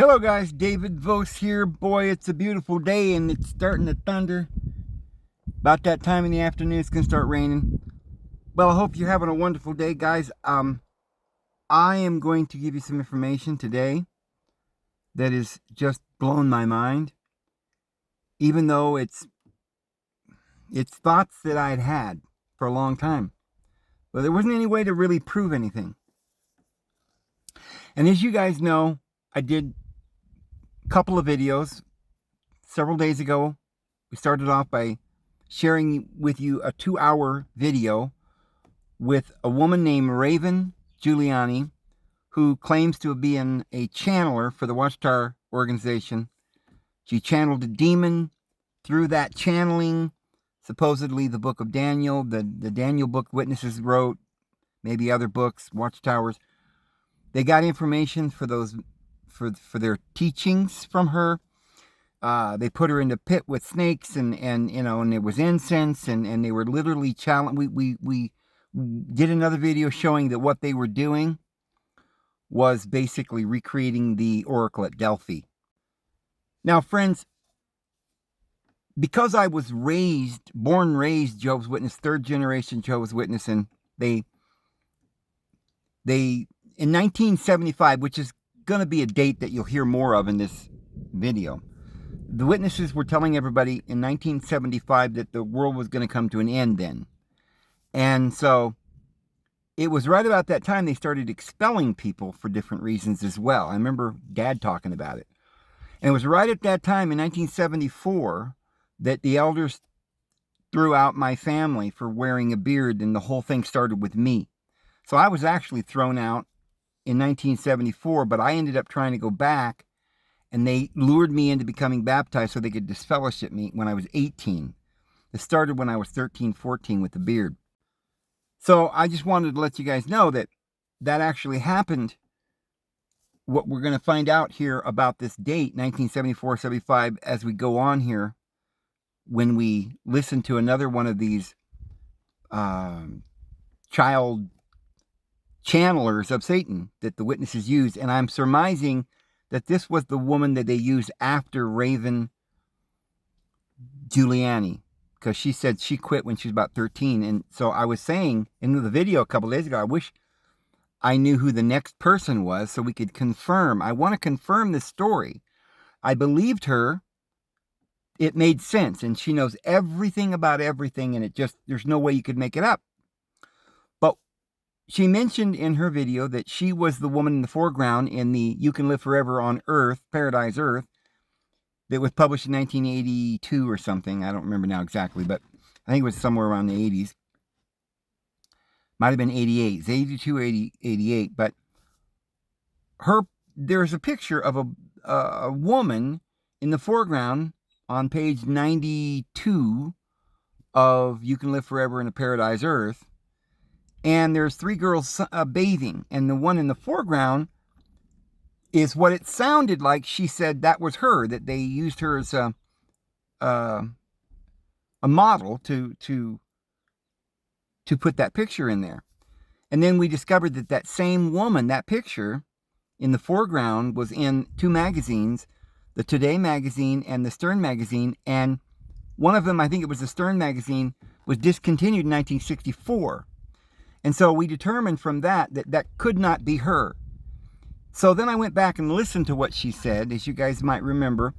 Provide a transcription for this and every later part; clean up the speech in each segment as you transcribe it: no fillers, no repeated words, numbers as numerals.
Hello guys, David Vos here. Boy, it's a beautiful day and it's starting to thunder. About that time in the afternoon, it's going to start raining. Well, I hope you're having a wonderful day, guys. I am going to give you some information today that has just blown my mind. Even though it's thoughts that I'd had for a long time. But there wasn't any way to really prove anything. And as you guys know, I did couple of videos several days ago. We started off by sharing with you a 2-hour video with a woman named Raven Giuliani, who claims to be a channeler for the Watchtower organization. She channeled a demon. Through that channeling, supposedly the book of Daniel, the Daniel book witnesses wrote, maybe other books, Watchtowers. They got information for those for their teachings from her. They put her in the pit with snakes and it was incense and they were literally challenged. We did another video showing that what they were doing was basically recreating the oracle at Delphi. Now, friends, because I was born and raised Jehovah's Witness, third generation Jehovah's Witness, and they in 1975, which is going to be a date that you'll hear more of in this video. The witnesses were telling everybody in 1975 that the world was going to come to an end then. And so it was right about that time they started expelling people for different reasons as well. I remember Dad talking about it. And it was right at that time in 1974 that the elders threw out my family for wearing a beard, and the whole thing started with me. So I was actually thrown out in 1974, but I ended up trying to go back, and they lured me into becoming baptized so they could disfellowship me when I was 18. It started when I was 13, 14 with the beard. So I just wanted to let you guys know that actually happened. What we're going to find out here about this date, 1974, 75, as we go on here, when we listen to another one of these child channelers of Satan that the witnesses used, and I'm surmising that this was the woman that they used after Raven Giuliani, because she said she quit when she was about 13. And so I was saying in the video a couple days ago, I wish I knew who the next person was so we could confirm. I want to confirm this story. I believed her. It made sense, and she knows everything about everything, and there's no way you could make it up. She mentioned in her video that she was the woman in the foreground in the You Can Live Forever on Earth, Paradise Earth, that was published in 1982 or something. I don't remember now exactly, but I think it was somewhere around the 80s. Might have been 88. It's 82 or 88. But there's a picture of a woman in the foreground on page 92 of You Can Live Forever in a Paradise Earth. And there's 3 girls bathing, and the one in the foreground is what it sounded like. She said that was her, that they used her as a model to put that picture in there. And then we discovered that same woman, that picture in the foreground, was in 2 magazines, the Today magazine and the Stern magazine, and one of them, I think it was the Stern magazine, was discontinued in 1964. And so we determined from that could not be her. So then I went back and listened to what she said, as you guys might remember.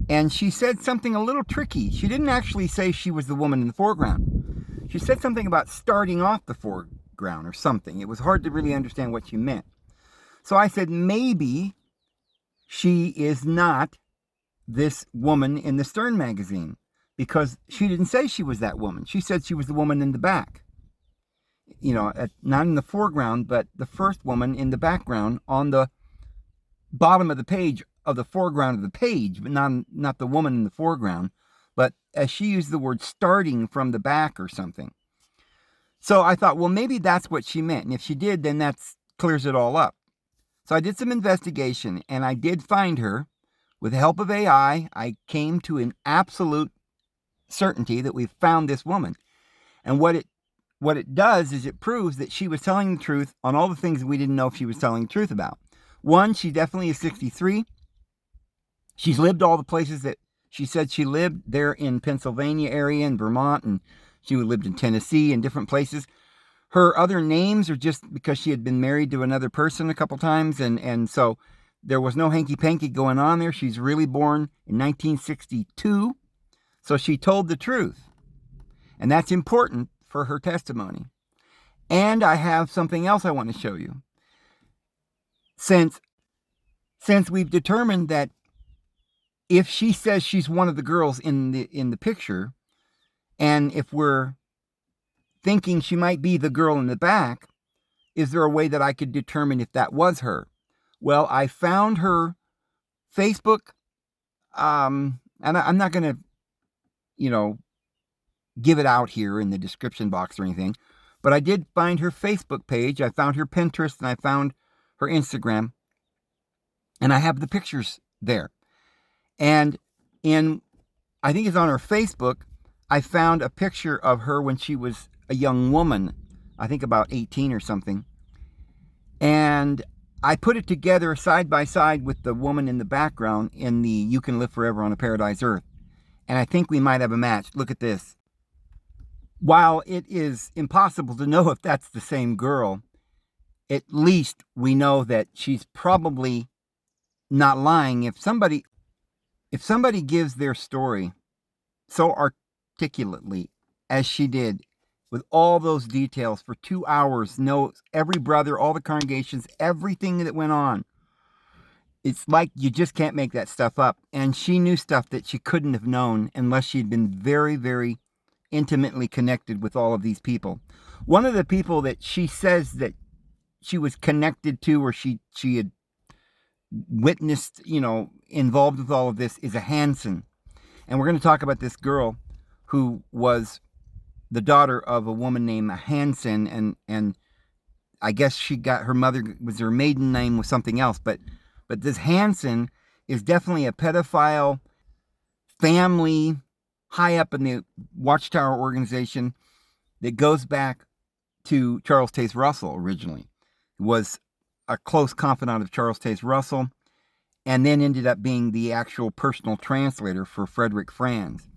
And she said something a little tricky. She didn't actually say she was the woman in the foreground. She said something about starting off the foreground or something. It was hard to really understand what she meant. So I said, maybe she is not this woman in the Stern magazine, because she didn't say she was that woman. She said she was the woman in the back. Not in the foreground, but the first woman in the background on the bottom of the page of the foreground of the page, but not the woman in the foreground. But as she used the word starting from the back or something. So I thought, well, maybe that's what she meant. And if she did, then that clears it all up. So I did some investigation, and I did find her. With the help of AI, I came to an absolute certainty that we've found this woman. And what it does is it proves that she was telling the truth on all the things we didn't know if she was telling the truth about. One, she definitely is 63. She's lived all the places that she said she lived, there in Pennsylvania area and Vermont, and she lived in Tennessee and different places. Her other names are just because she had been married to another person a couple times, and so there was no hanky-panky going on there. She's really born in 1962, so she told the truth. And that's important for her testimony. And I have something else I want to show you. Since we've determined that if she says she's one of the girls in the picture, and if we're thinking she might be the girl in the back, is there a way that I could determine if that was her? Well, I found her Facebook, and I'm not going to, give it out here in the description box or anything, but I did find her Facebook page. I found her Pinterest, and I found her Instagram, and I have the pictures there. And I think it's on her Facebook, I found a picture of her when she was a young woman, I think about 18 or something. And I put it together side by side with the woman in the background in the You Can Live Forever on a Paradise Earth. And I think we might have a match. Look at this. While it is impossible to know if that's the same girl, at least we know that she's probably not lying. If somebody gives their story so articulately as she did, with all those details for 2 hours, knows every brother, all the congregations, everything that went on, it's like you just can't make that stuff up. And she knew stuff that she couldn't have known unless she'd been very, very intimately connected with all of these people. One of the people that she says that she was connected to, or she had witnessed, involved with all of this, is a Hansen. And we're going to talk about this girl who was the daughter of a woman named Hansen, and I guess she got, her mother was, her maiden name was something else, but this Hansen is definitely a pedophile family high up in the Watchtower organization that goes back to Charles Taze Russell originally. Was a close confidant of Charles Taze Russell, and then ended up being the actual personal translator for Frederick Franz.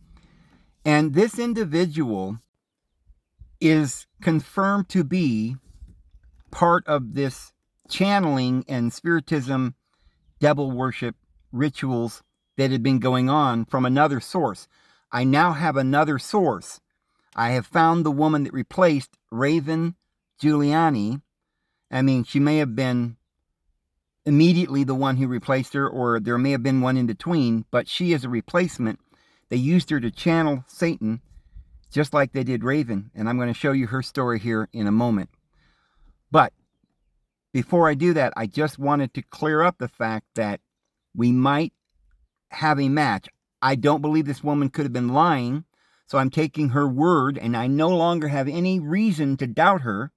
And this individual is confirmed to be part of this channeling and spiritism, devil worship rituals that had been going on from another source. I now have another source. I have found the woman that replaced Raven Giuliani. I mean, she may have been immediately the one who replaced her, or there may have been one in between, but she is a replacement. They used her to channel Satan, just like they did Raven, and I'm going to show you her story here in a moment. But before I do that, I just wanted to clear up the fact that we might have a match. I don't believe this woman could have been lying, so I'm taking her word, and I no longer have any reason to doubt her,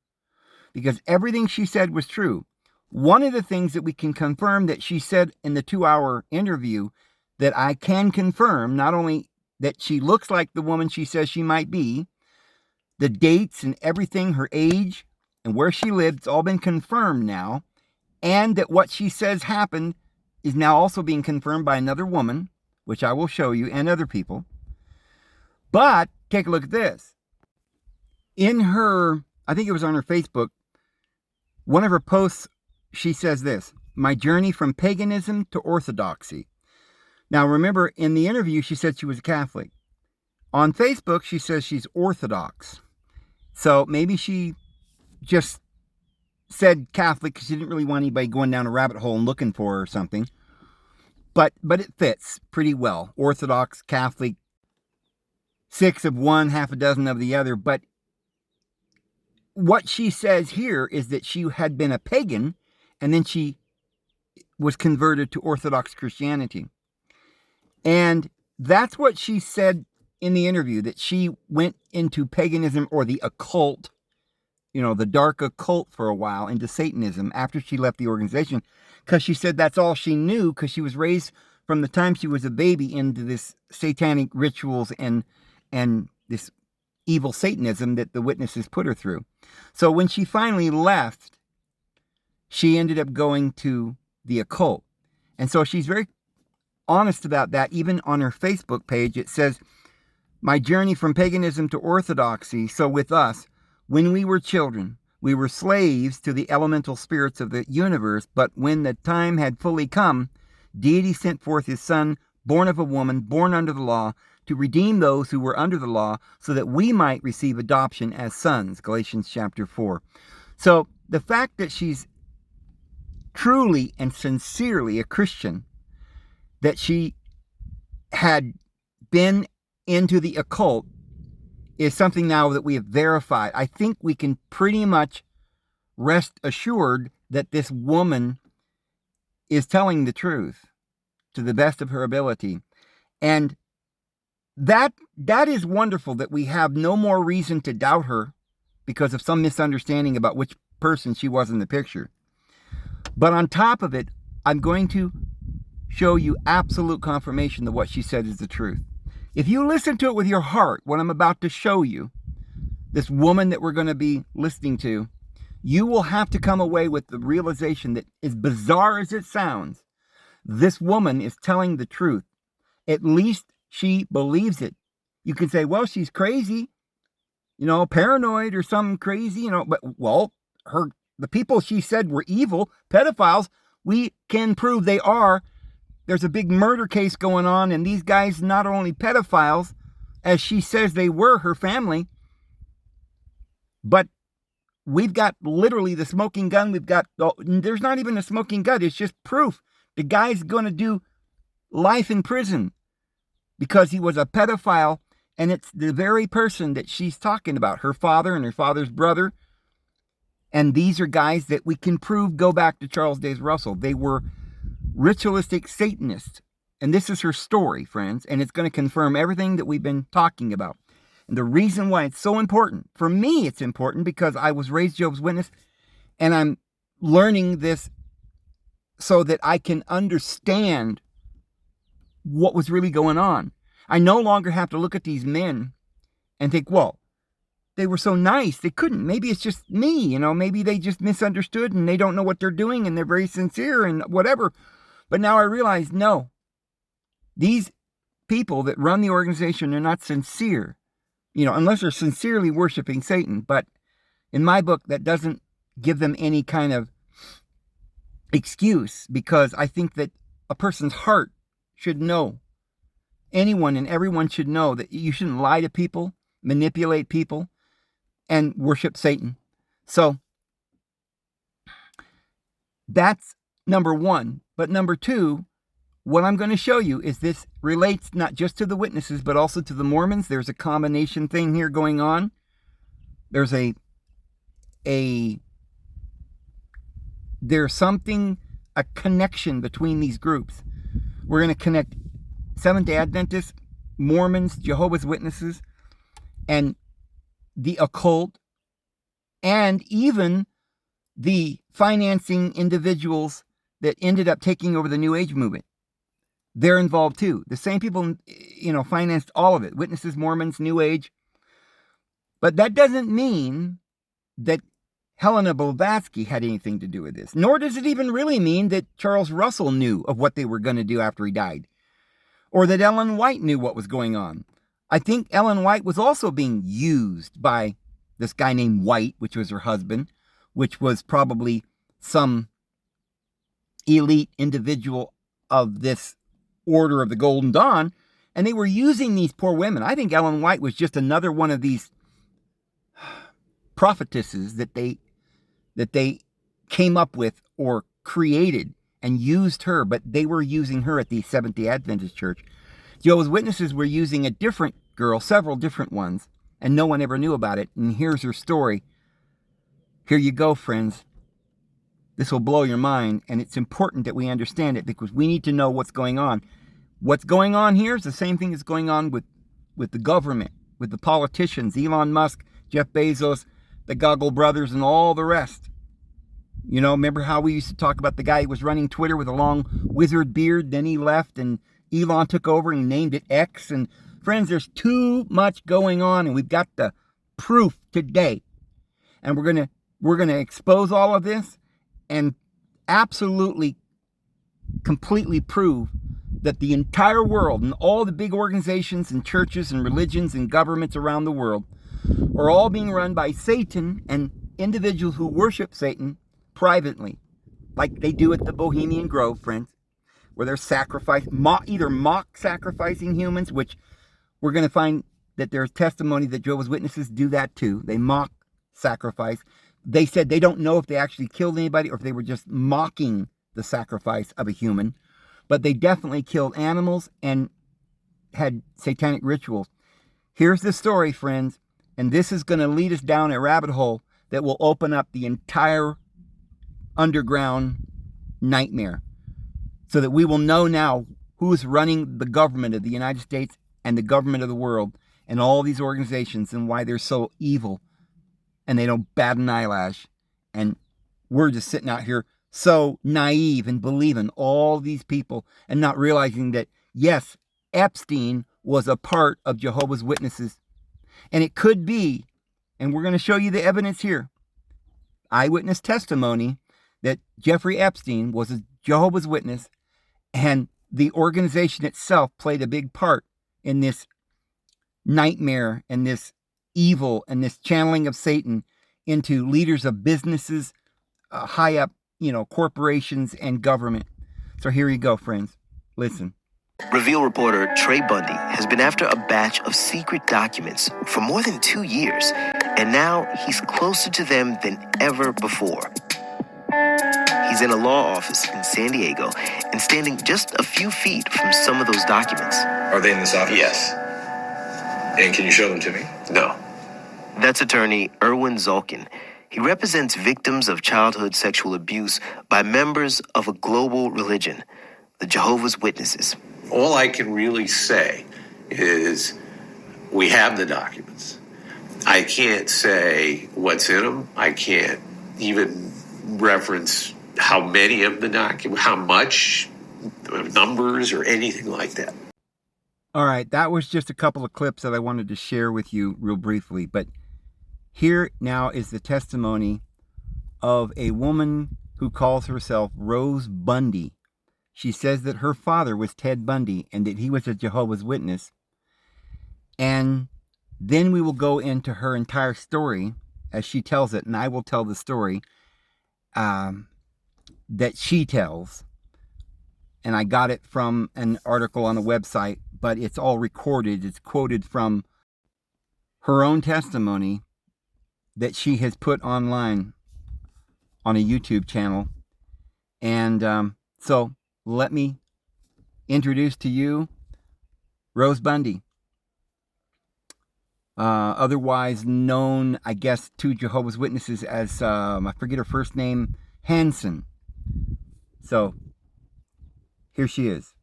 because everything she said was true. One of the things that we can confirm that she said in the 2-hour interview, that I can confirm, not only that she looks like the woman she says she might be, the dates and everything, her age and where she lived, it's all been confirmed now, and that what she says happened is now also being confirmed by another woman, which I will show you, and other people. But take a look at this. In her, I think it was on her Facebook, one of her posts, she says this: my journey from paganism to orthodoxy. Now remember, in the interview, she said she was a Catholic. On Facebook, she says she's Orthodox. So maybe she just said Catholic because she didn't really want anybody going down a rabbit hole and looking for her or something. But it fits pretty well. Orthodox, Catholic, 6 of one, half a dozen of the other. But what she says here is that she had been a pagan, and then she was converted to Orthodox Christianity. And that's what she said in the interview, that she went into paganism, or the occult, the dark occult, for a while, into Satanism after she left the organization, because she said that's all she knew, because she was raised from the time she was a baby into this satanic rituals and this evil Satanism that the witnesses put her through. So when she finally left, she ended up going to the occult. And so she's very honest about that. Even on her Facebook page, it says, my journey from paganism to orthodoxy. So with us, when we were children, we were slaves to the elemental spirits of the universe, but when the time had fully come, deity sent forth his son, born of a woman, born under the law, to redeem those who were under the law, so that we might receive adoption as sons. Galatians chapter 4. So the fact that she's truly and sincerely a Christian, that she had been into the occult, is something now that we have verified. I think we can pretty much rest assured that this woman is telling the truth to the best of her ability. And that is wonderful, that we have no more reason to doubt her because of some misunderstanding about which person she was in the picture. But on top of it, I'm going to show you absolute confirmation that what she said is the truth. If you listen to it with your heart, what I'm about to show you, this woman that we're going to be listening to, you will have to come away with the realization that, as bizarre as it sounds, this woman is telling the truth. At least she believes it. You can say, well, she's crazy, paranoid or something crazy, but, well, the people she said were evil, pedophiles, we can prove they are. There's a big murder case going on, and these guys not only pedophiles, as she says they were, her family, but we've got literally the smoking gun. There's not even a smoking gun. It's just proof. The guy's going to do life in prison because he was a pedophile, and it's the very person that she's talking about, her father and her father's brother. And these are guys that we can prove go back to Charles Davis Russell. They were ritualistic Satanists. And this is her story, friends, and it's going to confirm everything that we've been talking about. And the reason why it's so important, for me it's important because I was raised Jehovah's Witness, and I'm learning this so that I can understand what was really going on. I no longer have to look at these men and think, well, they were so nice, they couldn't. Maybe it's just me, maybe they just misunderstood and they don't know what they're doing and they're very sincere and whatever. But now I realize, no, these people that run the organization are not sincere, unless they're sincerely worshiping Satan. But in my book, that doesn't give them any kind of excuse, because I think that a person's heart should know, anyone and everyone should know, that you shouldn't lie to people, manipulate people, and worship Satan. So that's number one. But number two, what I'm going to show you is this relates not just to the witnesses, but also to the Mormons. There's a combination thing here going on. There's a connection between these groups. We're going to connect Seventh-day Adventists, Mormons, Jehovah's Witnesses, and the occult, and even the financing individuals that ended up taking over the New Age movement. They're involved too. The same people, financed all of it. Witnesses, Mormons, New Age. But that doesn't mean that Helena Blavatsky had anything to do with this. Nor does it even really mean that Charles Russell knew of what they were going to do after he died. Or that Ellen White knew what was going on. I think Ellen White was also being used by this guy named White, which was her husband, which was probably some elite individual of this Order of the Golden Dawn, and they were using these poor women. I think Ellen White was just another one of these prophetesses that they came up with or created and used her, but they were using her at the Seventh-day Adventist Church. Jehovah's Witnesses were using a different girl, several different ones, and no one ever knew about it. And here's her story. Here you go, friends. This will blow your mind, and it's important that we understand it because we need to know what's going on. What's going on here is the same thing that's going on with the government, with the politicians, Elon Musk, Jeff Bezos, the Goggle brothers, and all the rest. Remember how we used to talk about the guy who was running Twitter with a long wizard beard, then he left, and Elon took over and named it X. And friends, there's too much going on, and we've got the proof today. And we're gonna expose all of this and absolutely, completely prove that the entire world and all the big organizations and churches and religions and governments around the world are all being run by Satan and individuals who worship Satan privately, like they do at the Bohemian Grove, friends, where they're either mock sacrificing humans, which we're going to find that there's testimony that Jehovah's Witnesses do that too. They mock sacrifice. They said they don't know if they actually killed anybody or if they were just mocking the sacrifice of a human, but they definitely killed animals and had satanic rituals. Here's the story, friends, and this is going to lead us down a rabbit hole that will open up the entire underground nightmare, so that we will know now who's running the government of the United States and the government of the world and all these organizations and why they're so evil and they don't bat an eyelash. And we're just sitting out here so naive and believing all these people and not realizing that, yes, Epstein was a part of Jehovah's Witnesses. And it could be, and we're going to show you the evidence here, eyewitness testimony that Jeffrey Epstein was a Jehovah's Witness, and the organization itself played a big part in this nightmare and this evil and this channeling of Satan into leaders of businesses, high up, corporations and government. So here you go, friends. Listen. Reveal reporter Trey Bundy has been after a batch of secret documents for more than 2 years, and now he's closer to them than ever before. He's in a law office in San Diego and standing just a few feet from some of those documents. Are they in this office? Yes. And can you show them to me? No. That's attorney Erwin Zolkin. He represents victims of childhood sexual abuse by members of a global religion, the Jehovah's Witnesses. All I can really say is we have the documents. I can't say what's in them. I can't even reference how many of the documents, how much, numbers, or anything like that. All right, that was just a couple of clips that I wanted to share with you real briefly. But here now is the testimony of a woman who calls herself Rose Bundy. She says that her father was Ted Bundy and that he was a Jehovah's Witness. And then we will go into her entire story as she tells it, and I will tell the story that she tells. And I got it from an article on a website, but it's all recorded. It's quoted from her own testimony that she has put online on a YouTube channel. And so let me introduce to you Rose Bundy, otherwise known, I guess, to Jehovah's Witnesses as, I forget her first name, Hansen. So here she is.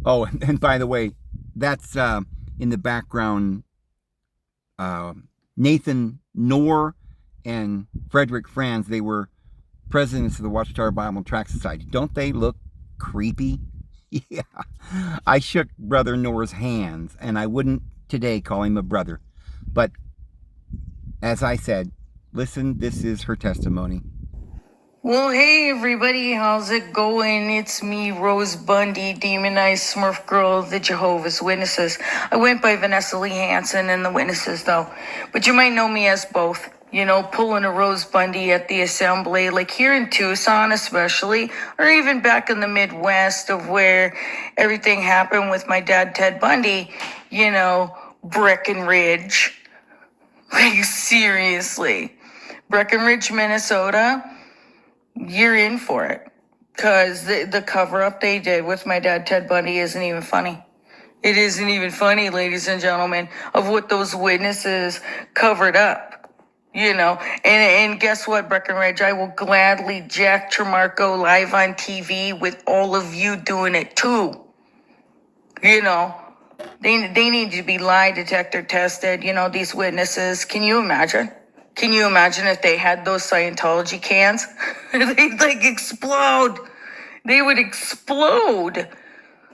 Oh, and by the way, that's in the background, Nathan Knorr and Frederick Franz. They were presidents of the Watchtower Bible and Tract Society. Don't they look creepy? Yeah. I shook Brother Knorr's hands, and I wouldn't today call him a brother. But as I said, listen, this is her testimony. Well, hey everybody, how's it going? It's me, Rose Bundy, demonized Smurf girl of the Jehovah's Witnesses. I went by Vanessa Lee Hansen and the Witnesses though, but you might know me as both. Pulling a Rose Bundy at the assembly, like here in Tucson especially, or even back in the Midwest of where everything happened with my dad, Ted Bundy, Breckenridge. Like seriously, Breckenridge, Minnesota. You're in for it, because the cover-up they did with my dad, Ted Bundy, isn't even funny. It isn't even funny, ladies and gentlemen, of what those witnesses covered up, And guess what, Breckenridge? I will gladly Jack Tremarco live on TV with all of you doing it too. They need to be lie detector tested, these witnesses. Can you imagine? Can you imagine if they had those Scientology cans? They'd explode. They would explode.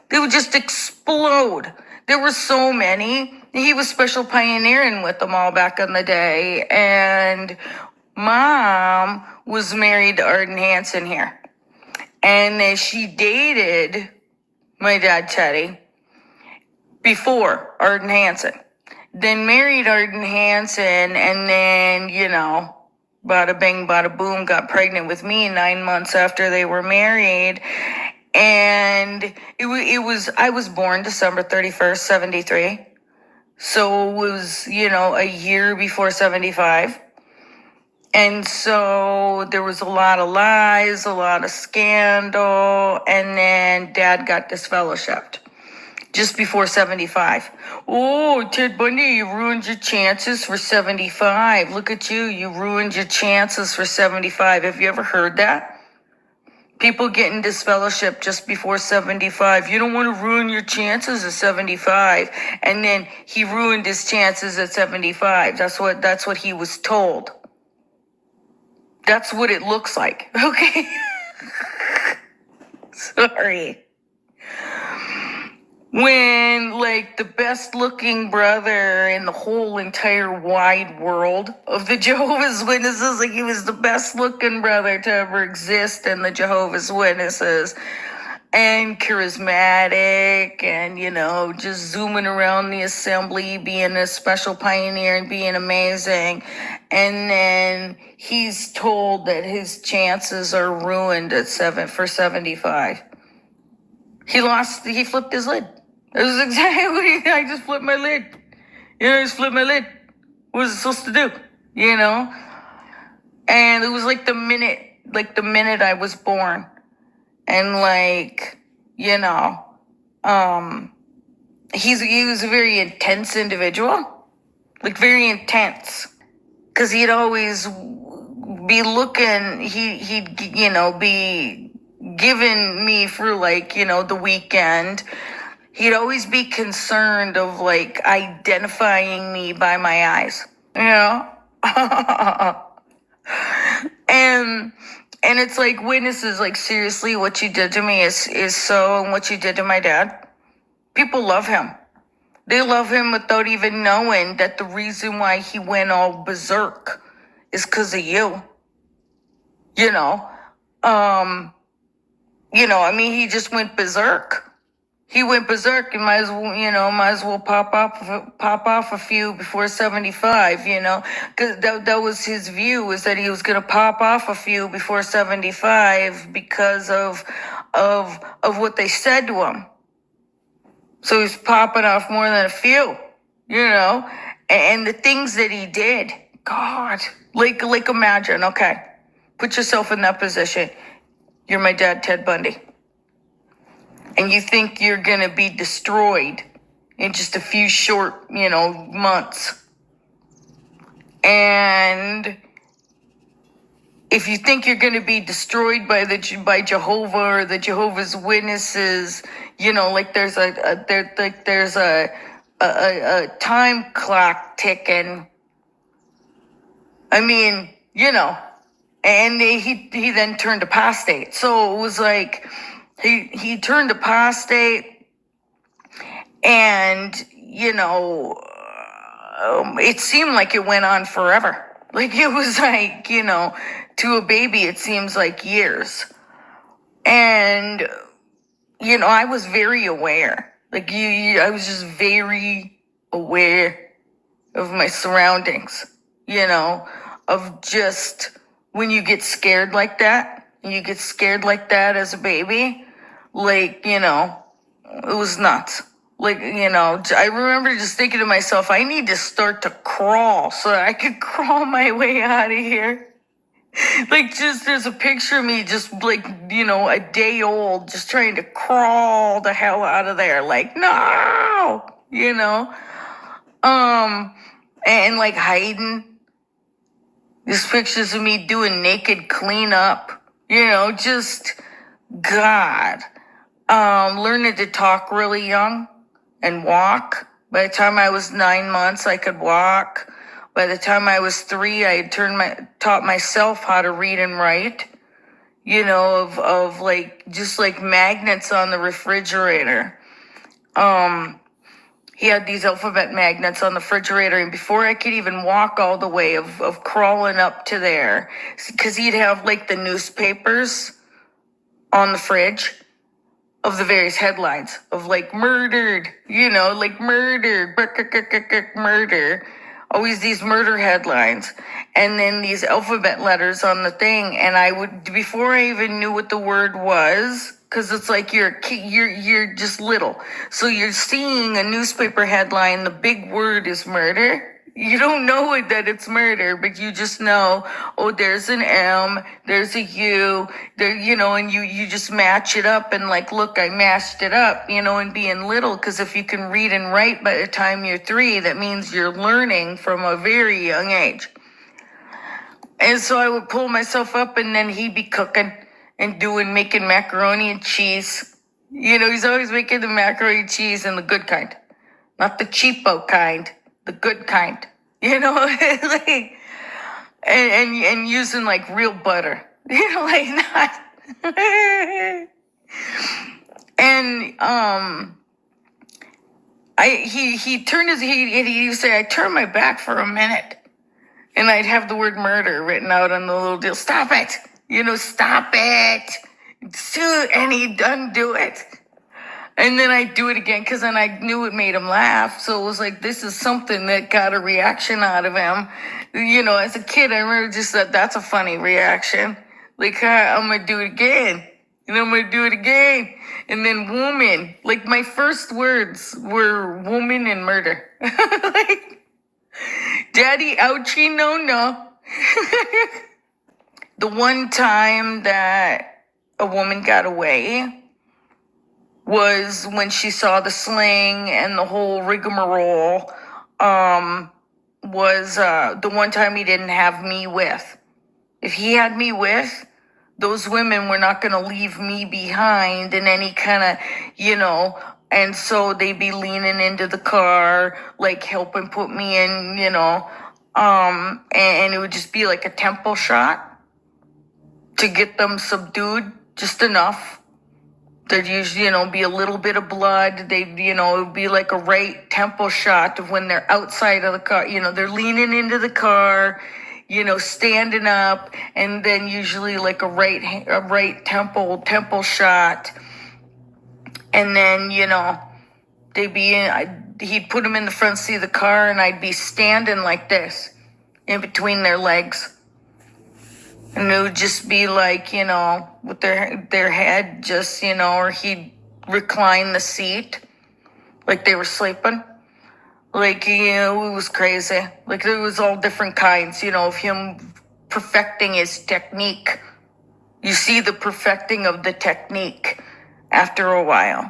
They would just explode. There were so many. He was special pioneering with them all back in the day. And Mom was married to Arden Hansen here. And she dated my dad Teddy before Arden Hansen. Then married Arden Hansen, and then, bada bing, bada boom, got pregnant with me 9 months after they were married. And I was born December 31st, 73. So it was, a year before 75. And so there was a lot of lies, a lot of scandal, and then Dad got disfellowshipped just before 75. Oh, Ted Bundy, you ruined your chances for 75. Look at you, you ruined your chances for 75. Have you ever heard that? People getting disfellowshipped just before 75. You don't want to ruin your chances at 75. And then he ruined his chances at 75. That's what he was told. That's what it looks like. Okay. Sorry. When, the best looking brother in the whole entire wide world of the Jehovah's Witnesses, he was the best looking brother to ever exist in the Jehovah's Witnesses, and charismatic, and, just zooming around the assembly, being a special pioneer and being amazing. And then he's told that his chances are ruined for 75. He flipped his lid. It was exactly, I just flipped my lid. I just flipped my lid. What was it supposed to do? And it was the minute I was born. And he was a very intense individual. Very intense. Cause he'd always be looking, he'd be giving me for the weekend. He'd always be concerned of identifying me by my eyes, and it's witnesses, seriously, what you did to me is so, and what you did to my dad. People love him. They love him without even knowing that the reason why he went all berserk is because of you. He just went berserk. He went berserk, and might as well pop off a few before 75, because that was his view, was that he was going to pop off a few before 75 because of what they said to him. So he's popping off more than a few, and the things that he did, God, imagine, okay, put yourself in that position. You're my dad, Ted Bundy. And you think you're going to be destroyed in just a few short, months. And if you think you're going to be destroyed by Jehovah or the Jehovah's Witnesses, there's a time clock ticking. And he then turned apostate. So it was he turned apostate, and it seemed like it went on forever. It was to a baby it seems like years. And I was very aware. I was just very aware of my surroundings, of just when you get scared like that, and you get scared like that as a baby, it was nuts. I remember just thinking to myself, I need to start to crawl so that I could crawl my way out of here. There's a picture of me just a day old, just trying to crawl the hell out of there. No, and hiding. There's pictures of me doing naked cleanup, just God. Learning to talk really young and walk. By the time I was 9 months, I could walk. By the time I was 3, I had taught myself how to read and write. Of just magnets on the refrigerator. He had these alphabet magnets on the refrigerator, and before I could even walk all the way of crawling up to there, because he'd have the newspapers on the fridge. of the various headlines of like murdered, like murdered, murder, always these murder headlines, and then these alphabet letters on the thing. And I would, before I even knew what the word was, because it's like you're just little, so you're seeing a newspaper headline, the big word is murder. You don't know that it's murder, but you just know, oh, there's an M, there's a U, there, and you just match it up and like, look, I matched it up, and being little, because if you can read and write by the time you're 3, that means you're learning from a very young age. And so I would pull myself up, and then he'd be cooking and making macaroni and cheese. He's always making the macaroni and cheese and the good kind, not the cheapo kind. The good kind, like, and using like real butter, like not. And he'd say, I turned my back for a minute, and I'd have the word murder written out on the little deal. Stop it, stop it, and he'd undo it. And then I'd do it again, because then I knew it made him laugh. So it was like, this is something that got a reaction out of him. As a kid, I remember just that's a funny reaction. Like, I'm going to do it again. And I'm going to do it again. And then woman. Like, my first words were woman and murder. Like, daddy, ouchie, no. The one time that a woman got away was when she saw the sling and the whole rigmarole, was the one time he didn't have me with. If he had me with, those women were not going to leave me behind in any kind of, and so they'd be leaning into the car, like helping put me in, and it would just be like a temple shot to get them subdued, just enough. There'd usually, be a little bit of blood. They'd, it would be like a right temple shot of when they're outside of the car. They're leaning into the car, standing up, and then usually like a right temple shot. And then, they'd be he'd put them in the front seat of the car, and I'd be standing like this in between their legs. And it would just be like, with their head just, or he'd recline the seat like they were sleeping. Like, it was crazy. Like, there was all different kinds, of him perfecting his technique. You see the perfecting of the technique after a while.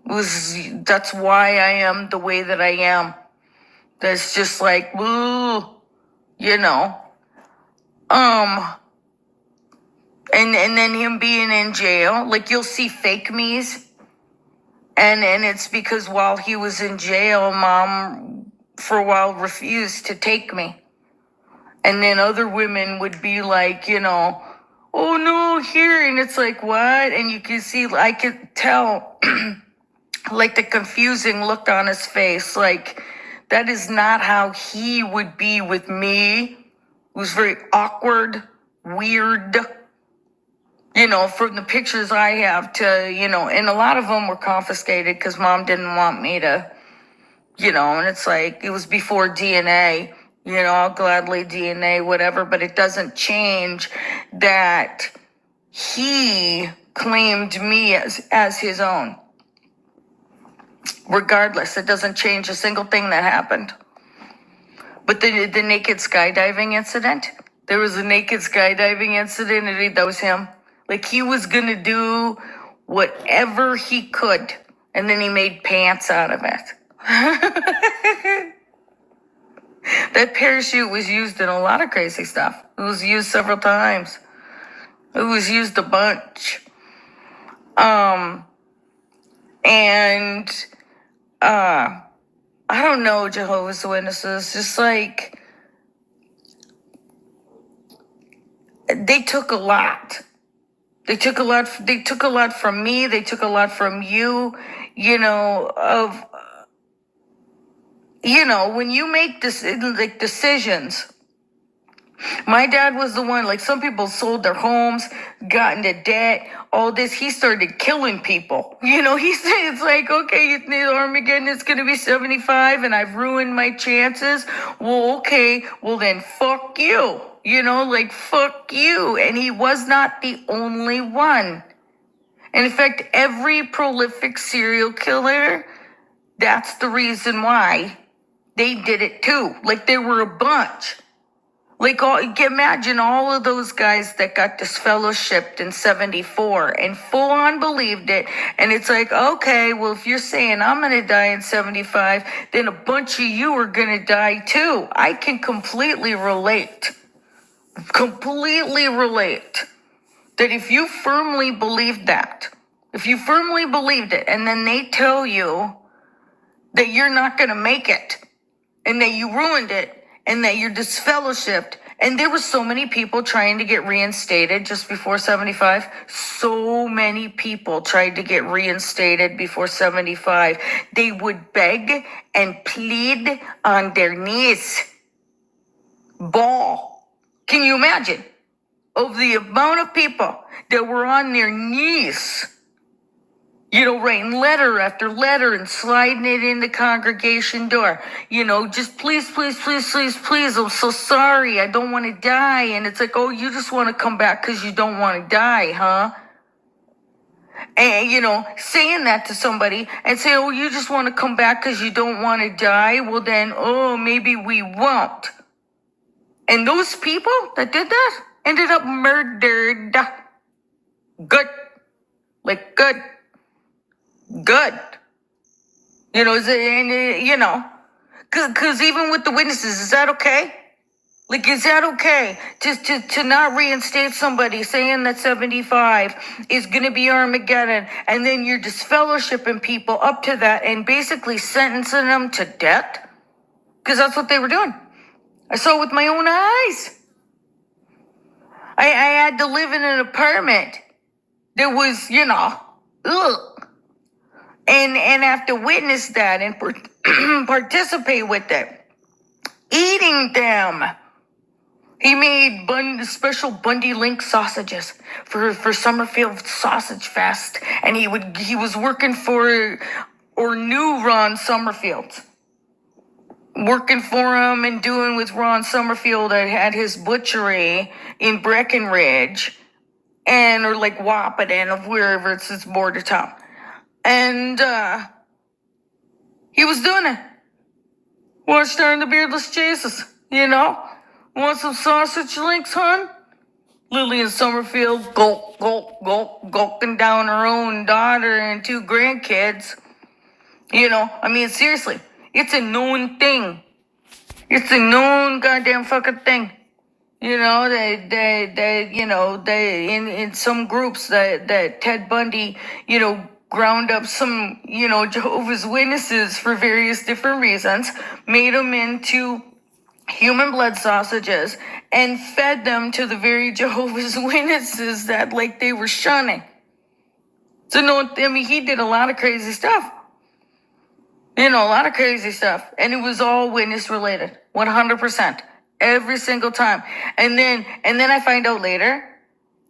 That's why I am the way that I am. That's just like, ooh, and then him being in jail, like you'll see fake me's, and it's because while he was in jail, mom for a while refused to take me, and then other women would be like, oh no, here, and it's like, what? And you can see, I could tell, like the confusing look on his face, like that is not how he would be with me. It was very awkward, weird, from the pictures I have to, and a lot of them were confiscated because mom didn't want me to, and it's like, it was before DNA, I'll gladly DNA, whatever, but it doesn't change that he claimed me as his own. Regardless, it doesn't change a single thing that happened. But the naked skydiving incident, there was a naked skydiving incident, and that was him. Like, he was going to do whatever he could, and then he made pants out of it. That parachute was used in a lot of crazy stuff. It was used several times. It was used a bunch. And I don't know, Jehovah's Witnesses, just like, they took a lot. They took a lot from me. They took a lot from you, when you make decisions, My dad was the one, like some people sold their homes, got into debt, all this. He started killing people. He said, it's like, okay, it's Armageddon, it's going to be 75 and I've ruined my chances. Well, okay, well then fuck you. Fuck you. And he was not the only one. And in fact, every prolific serial killer, that's the reason why they did it too. Like there were a bunch. Like, imagine all of those guys that got disfellowshipped in 74 and full on believed it. And it's like, okay, well, if you're saying I'm going to die in 75, then a bunch of you are going to die too. I can completely relate that if you firmly believed that, if you firmly believed it, and then they tell you that you're not going to make it, and that you ruined it, and that you're disfellowshipped, and there were so many people trying to get reinstated just before 75. So many people tried to get reinstated before 75. They would beg and plead on their knees. Bawl. Can you imagine? Of the amount of people that were on their knees, writing letter after letter and sliding it in the congregation door. Just please, please, please, please, please. I'm so sorry. I don't want to die. And it's like, oh, you just want to come back because you don't want to die, huh? And, saying that to somebody and say, oh, you just want to come back because you don't want to die. Well, then, oh, maybe we won't. And those people that did that ended up murdered. Good. Like, good. Because even with the witnesses, is that okay? Like, is that okay to not reinstate somebody saying that 75 is going to be Armageddon, and then you're disfellowshipping people up to that and basically sentencing them to death? Because that's what they were doing. I saw it with my own eyes. I had to live in an apartment that was, ugh. And have to witness that and participate with it. Eating them. He made special Bundy Link sausages for Summerfield Sausage Fest. And he was working for, or knew Ron Summerfield. Working for him and doing with Ron Summerfield at his butchery in Breckenridge. Or like Wahpeton, of wherever it's border town. And he was doing it. Watchtower and the Beardless Jesus, Want some sausage links, hon? Lillian Summerfield gulping down her own daughter and 2 grandkids. Seriously, it's a known thing. It's a known goddamn fucking thing. In some groups that Ted Bundy, ground up some, Jehovah's Witnesses for various different reasons, made them into human blood sausages, and fed them to the very Jehovah's Witnesses that, like, they were shunning. So, he did a lot of crazy stuff. A lot of crazy stuff. And it was all witness related, 100%. Every single time. And then I find out later,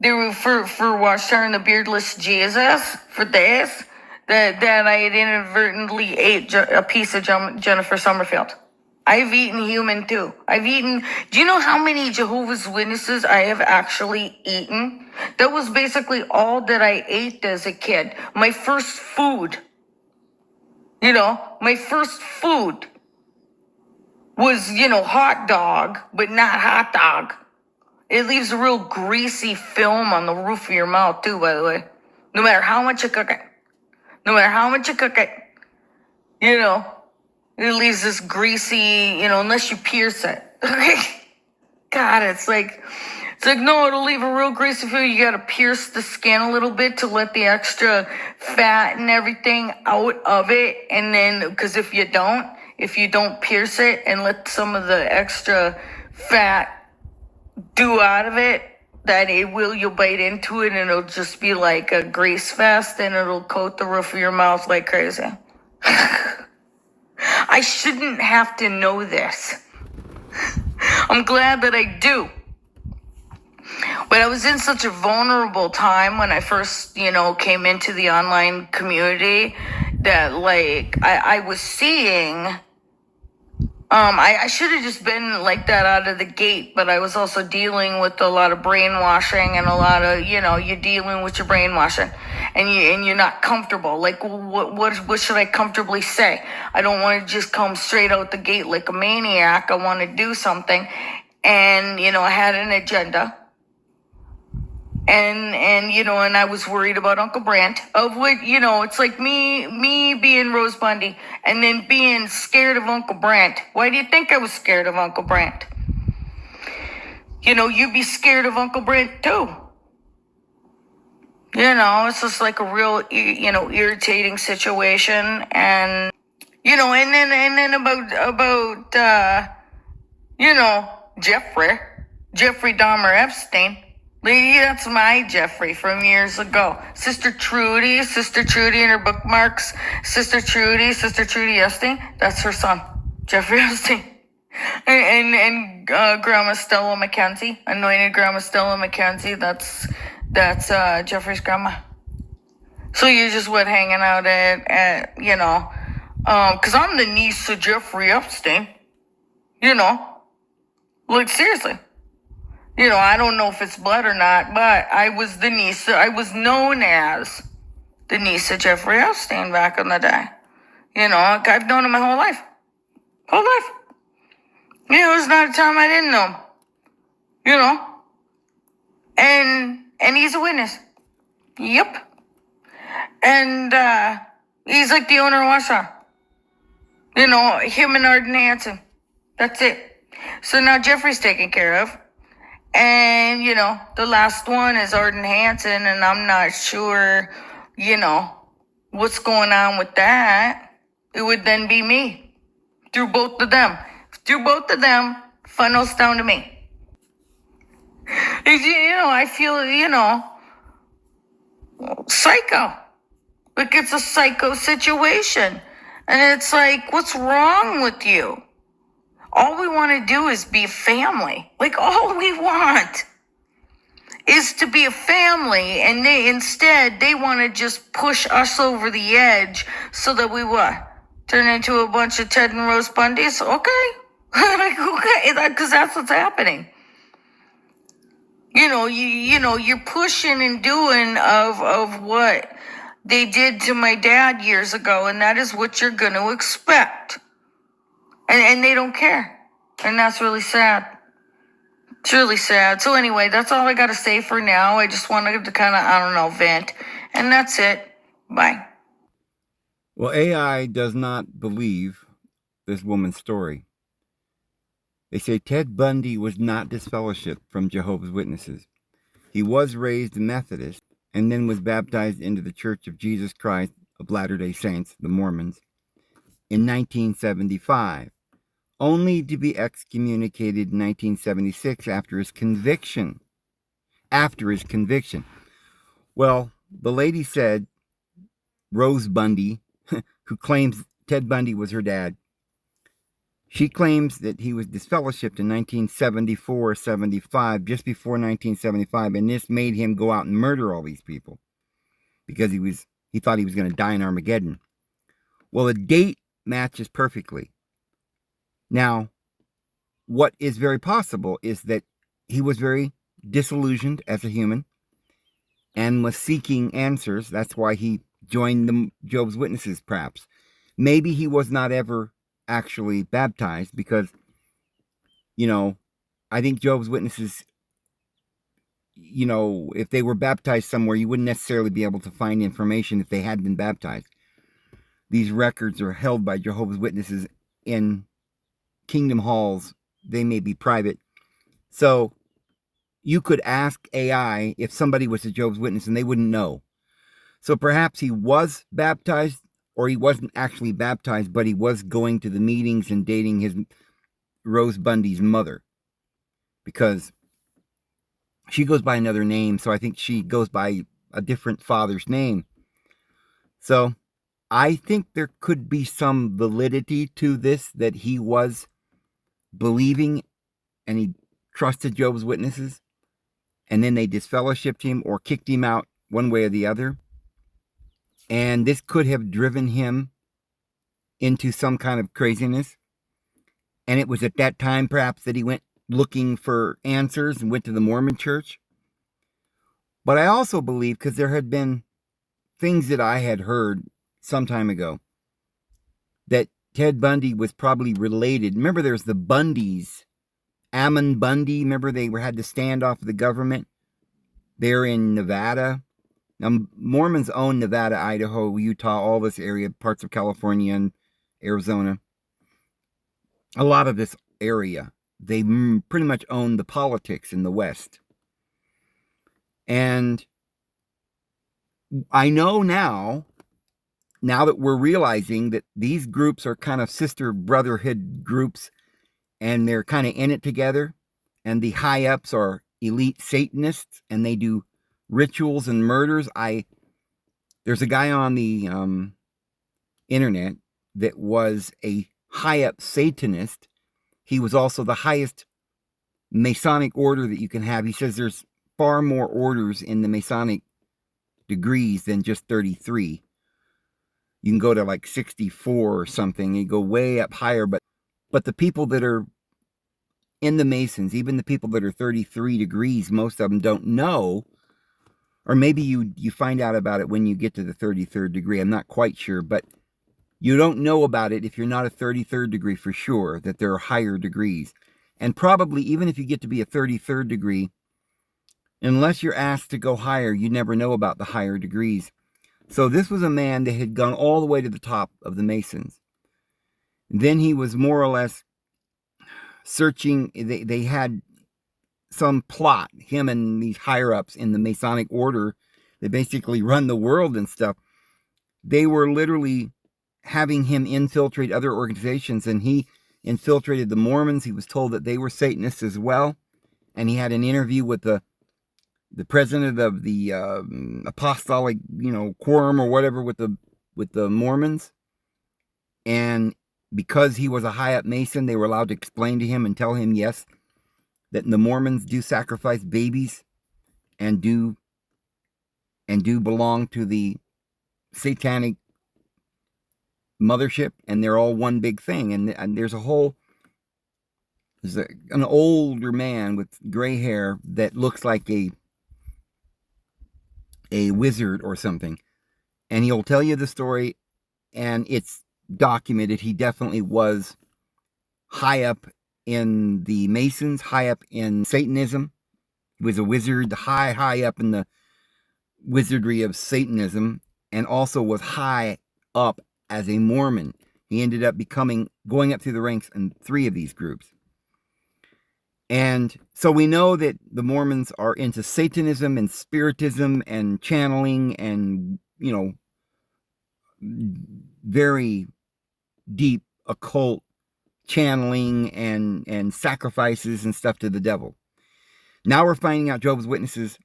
they were for Watchtower and the Beardless Jesus, for this, that I had inadvertently ate a piece of Jennifer Summerfield. I've eaten human too. Do you know how many Jehovah's Witnesses I have actually eaten? That was basically all that I ate as a kid. My first food. My first food was, hot dog, but not hot dog. It leaves a real greasy film on the roof of your mouth too, by the way. No matter how much you cook it. It leaves this greasy, unless you pierce it. God, it's like, no, it'll leave a real greasy film. You gotta pierce the skin a little bit to let the extra fat and everything out of it. And then, because if you don't pierce it and let some of the extra fat do out of it, that you'll bite into it and it'll just be like a grease fest and it'll coat the roof of your mouth like crazy. I shouldn't have to know this. I'm glad that I do. But I was in such a vulnerable time when I first, came into the online community that, like, I was seeing, I should have just been like that out of the gate, but I was also dealing with a lot of brainwashing and a lot of, you're dealing with your brainwashing and you're not comfortable. Like, what should I comfortably say? I don't want to just come straight out the gate like a maniac. I want to do something. And, I had an agenda. And I was worried about Uncle Brant, of what, it's like me being Rose Bundy and then being scared of Uncle Brant. Why do you think I was scared of Uncle Brant? You'd be scared of Uncle Brant too. It's just like a real, irritating situation. And, and then about Jeffrey Dahmer Epstein. That's my Jeffrey from years ago. Sister Trudy and her bookmarks. Sister Trudy Epstein. That's her son, Jeffrey Epstein. And Grandma Stella McKenzie, anointed Grandma Stella McKenzie. That's Jeffrey's grandma. So you just went hanging out at because I'm the niece of Jeffrey Epstein. Like, seriously. I don't know if it's blood or not, but I was known as the niece of Jeffrey Epstein back in the day. I've known him my whole life. There's not a time I didn't know him. And he's a witness. Yep. And he's like the owner of Watchtower. Him and Arden Hanson. That's it. So now Jeffrey's taken care of. And, the last one is Arden Hanson, and I'm not sure, what's going on with that. It would then be me. Through both of them, funnels down to me. I feel, psycho. Like, it's a psycho situation. And it's like, what's wrong with you? All we want to do is be a family. Like, all we want is to be a family. And they want to just push us over the edge so that we what? Turn into a bunch of Ted and Rose Bundys? Okay. Okay, because that's what's happening. You're pushing and doing of what they did to my dad years ago, and that is what you're going to expect. And they don't care. And that's really sad. It's really sad. So anyway, that's all I got to say for now. I just wanted to kind of, vent. And that's it. Bye. Well, AI does not believe this woman's story. They say Ted Bundy was not disfellowshipped from Jehovah's Witnesses. He was raised Methodist and then was baptized into the Church of Jesus Christ of Latter-day Saints, the Mormons, in 1975. Only to be excommunicated in 1976 after his conviction. Well, the lady said, Rose Bundy, who claims Ted Bundy was her dad, she claims that he was disfellowshipped in 1974-75, just before 1975, and this made him go out and murder all these people because he thought he was going to die in Armageddon. Well, the date matches perfectly. Now, what is very possible is that he was very disillusioned as a human and was seeking answers. That's why he joined the Jehovah's Witnesses, perhaps. Maybe he was not ever actually baptized because, I think Jehovah's Witnesses, if they were baptized somewhere, you wouldn't necessarily be able to find information if they had been baptized. These records are held by Jehovah's Witnesses in kingdom halls. They may be private. So you could ask AI if somebody was a Jehovah's Witness and they wouldn't know. So perhaps he was baptized, or he wasn't actually baptized, but he was going to the meetings and dating his Rose Bundy's mother, because she goes by another name. So I think she goes by a different father's name. So I think there could be some validity to this, that he was believing and he trusted Jehovah's Witnesses, and then they disfellowshipped him or kicked him out one way or the other. And this could have driven him into some kind of craziness. And it was at that time, perhaps, that he went looking for answers and went to the Mormon church. But I also believe, because there had been things that I had heard some time ago, that Ted Bundy was probably related. Remember, there's the Bundys. Ammon Bundy, remember they had the standoff with the government? They're in Nevada. Now, Mormons own Nevada, Idaho, Utah, all this area, parts of California and Arizona. A lot of this area. They pretty much own the politics in the West. And I know now that we're realizing that these groups are kind of sister brotherhood groups, and they're kind of in it together, and the high-ups are elite Satanists, and they do rituals and murders. There's a guy on the internet that was a high-up Satanist. He was also the highest Masonic order that you can have. He says there's far more orders in the Masonic degrees than just 33. You can go to like 64 or something. You go way up higher, but the people that are in the Masons, even the people that are 33 degrees, most of them don't know. Or maybe you find out about it when you get to the 33rd degree. I'm not quite sure, but you don't know about it if you're not a 33rd degree for sure, that there are higher degrees. And probably even if you get to be a 33rd degree, unless you're asked to go higher, you never know about the higher degrees. So this was a man that had gone all the way to the top of the Masons. Then he was more or less searching. They had some plot, him and these higher-ups in the Masonic order that basically run the world and stuff. They were literally having him infiltrate other organizations, and he infiltrated the Mormons. He was told that they were Satanists as well, and he had an interview with the president of the apostolic, quorum or whatever with the Mormons. And because he was a high up Mason, they were allowed to explain to him and tell him, yes, that the Mormons do sacrifice babies and do belong to the satanic mothership, and they're all one big thing. And there's an older man with gray hair that looks like a wizard or something, and he'll tell you the story, and it's documented. He definitely was high up in the Masons, high up in Satanism. He was a wizard, high up in the wizardry of Satanism, and also was high up as a Mormon. He ended up going up through the ranks in 3 of these groups. And so we know that the Mormons are into Satanism and Spiritism and channeling and, very deep occult channeling and sacrifices and stuff to the devil. Now we're finding out Jehovah's Witnesses,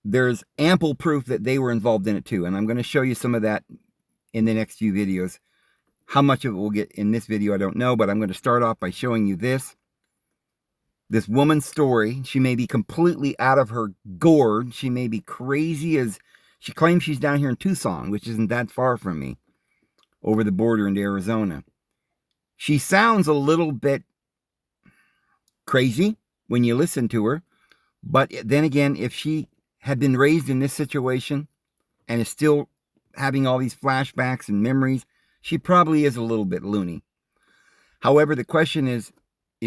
there's ample proof that they were involved in it too. And I'm going to show you some of that in the next few videos. How much of it we'll get in this video, I don't know, but I'm going to start off by showing you this woman's story. She may be completely out of her gourd. She may be crazy, as she claims she's down here in Tucson, which isn't that far from me, over the border into Arizona. She sounds a little bit crazy when you listen to her, but then again, if she had been raised in this situation and is still having all these flashbacks and memories, she probably is a little bit loony. However, the question is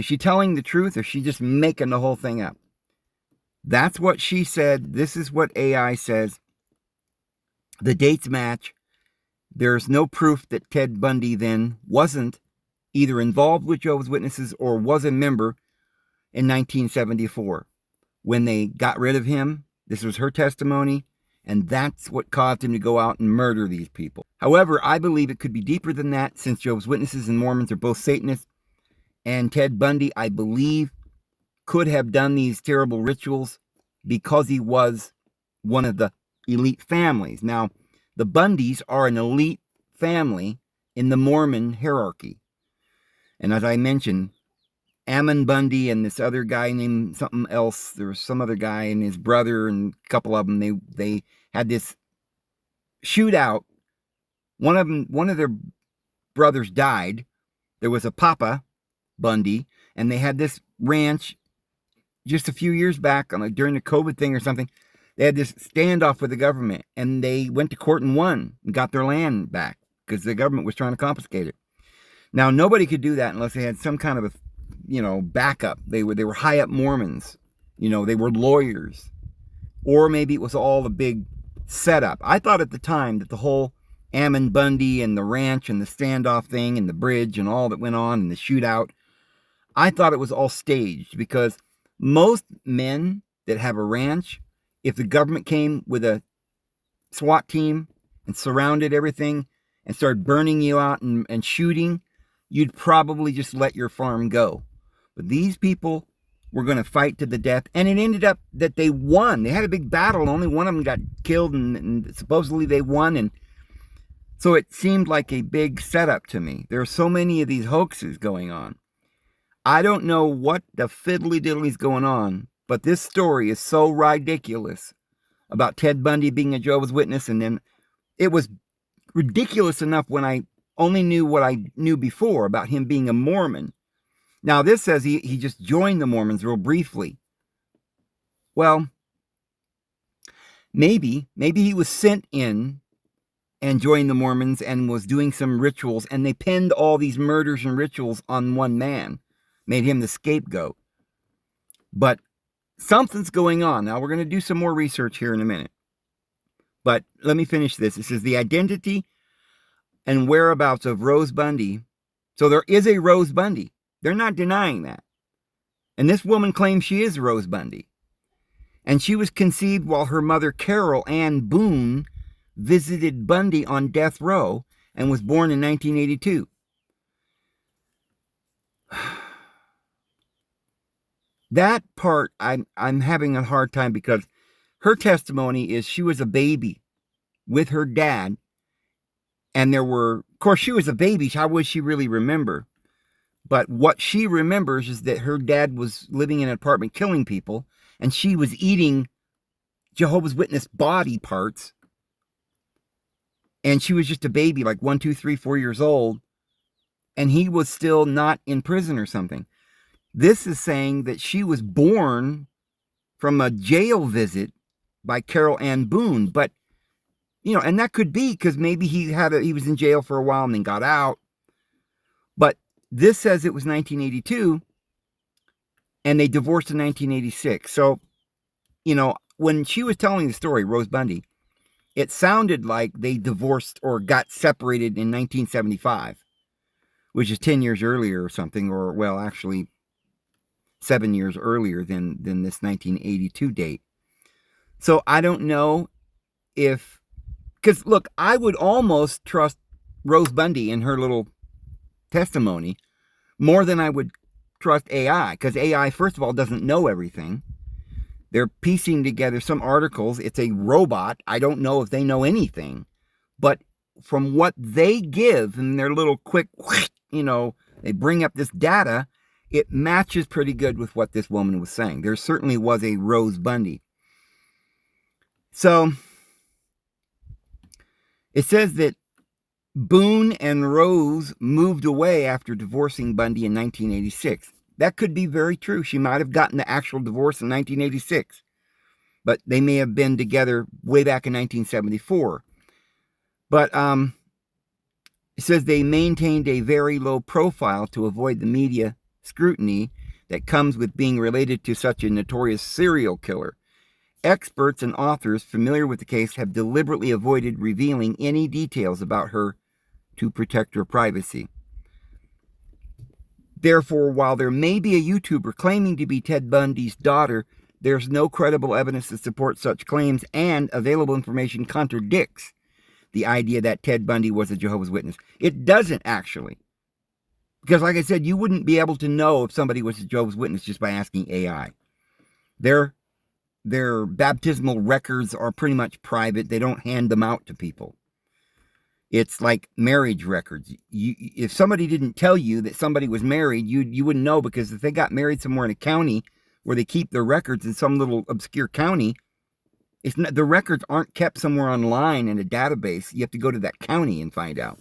she telling the truth, or is she just making the whole thing up? That's what she said. This is what AI says. The dates match. There's no proof that Ted Bundy then wasn't either involved with Jehovah's Witnesses or was a member in 1974. When they got rid of him, this was her testimony, and that's what caused him to go out and murder these people. However, I believe it could be deeper than that, since Jehovah's Witnesses and Mormons are both Satanists. And Ted Bundy, I believe, could have done these terrible rituals because he was one of the elite families. Now, the Bundys are an elite family in the Mormon hierarchy. And as I mentioned, Ammon Bundy and this other guy named something else. There was some other guy and his brother and a couple of them. They had this shootout. One of their brothers died. There was a Papa Bundy, and they had this ranch just a few years back during the COVID thing or something. They had this standoff with the government, and they went to court and won and got their land back because the government was trying to confiscate it. Now, nobody could do that unless they had some kind of a, backup. They were high up Mormons. They were lawyers. Or maybe it was all a big setup. I thought at the time that the whole Ammon Bundy and the ranch and the standoff thing and the bridge and all that went on and the shootout, I thought it was all staged, because most men that have a ranch, if the government came with a SWAT team and surrounded everything and started burning you out and shooting, you'd probably just let your farm go. But these people were going to fight to the death, and it ended up that they won. They had a big battle, and only one of them got killed, and supposedly they won. And so it seemed like a big setup to me. There are so many of these hoaxes going on. I don't know what the fiddly diddly's going on, but this story is so ridiculous about Ted Bundy being a Jehovah's Witness, and then it was ridiculous enough when I only knew what I knew before about him being a Mormon. Now this says he just joined the Mormons real briefly. Well, maybe he was sent in and joined the Mormons and was doing some rituals, and they pinned all these murders and rituals on one man, made him the scapegoat. But something's going on. Now we're going to do some more research here in a minute. But let me finish this. It says the identity and whereabouts of Rose Bundy. So there is a Rose Bundy. They're not denying that. And this woman claims she is Rose Bundy. And she was conceived while her mother, Carol Ann Boone, visited Bundy on death row and was born in 1982. That part I'm having a hard time, because her testimony is she was a baby with her dad, and of course she was a baby, how would she really remember? But what she remembers is that her dad was living in an apartment killing people, and she was eating Jehovah's Witness body parts, and she was just a baby, like 1, 2, 3, 4 years old, and he was still not in prison or something. This is saying that she was born from a jail visit by Carol Ann Boone. But, and that could be because maybe he was in jail for a while and then got out. But this says it was 1982, and they divorced in 1986. So, when she was telling the story, Rose Bundy, it sounded like they divorced or got separated in 1975, which is 10 years earlier or something, or, well, actually 7 years earlier than this 1982 date. So I don't know because look, I would almost trust Rose Bundy in her little testimony more than I would trust AI, because AI, first of all, doesn't know everything. They're piecing together some articles. It's a robot. I don't know if they know anything, but from what they give in their little quick, they bring up this data, it matches pretty good with what this woman was saying. There certainly was a Rose Bundy. So it says that Boone and Rose moved away after divorcing Bundy in 1986. That could be very true. She might have gotten the actual divorce in 1986. But they may have been together way back in 1974. But it says they maintained a very low profile to avoid the media scrutiny that comes with being related to such a notorious serial killer. Experts and authors familiar with the case have deliberately avoided revealing any details about her to protect her privacy. Therefore, while there may be a YouTuber claiming to be Ted Bundy's daughter, there's no credible evidence to support such claims, and available information contradicts the idea that Ted Bundy was a Jehovah's Witness. It doesn't actually. Because like I said, you wouldn't be able to know if somebody was a Jehovah's Witness just by asking AI. Their baptismal records are pretty much private. They don't hand them out to people. It's like marriage records. If somebody didn't tell you that somebody was married, you wouldn't know, because if they got married somewhere in a county where they keep their records in some little obscure county, it's not, the records aren't kept somewhere online in a database. You have to go to that county and find out.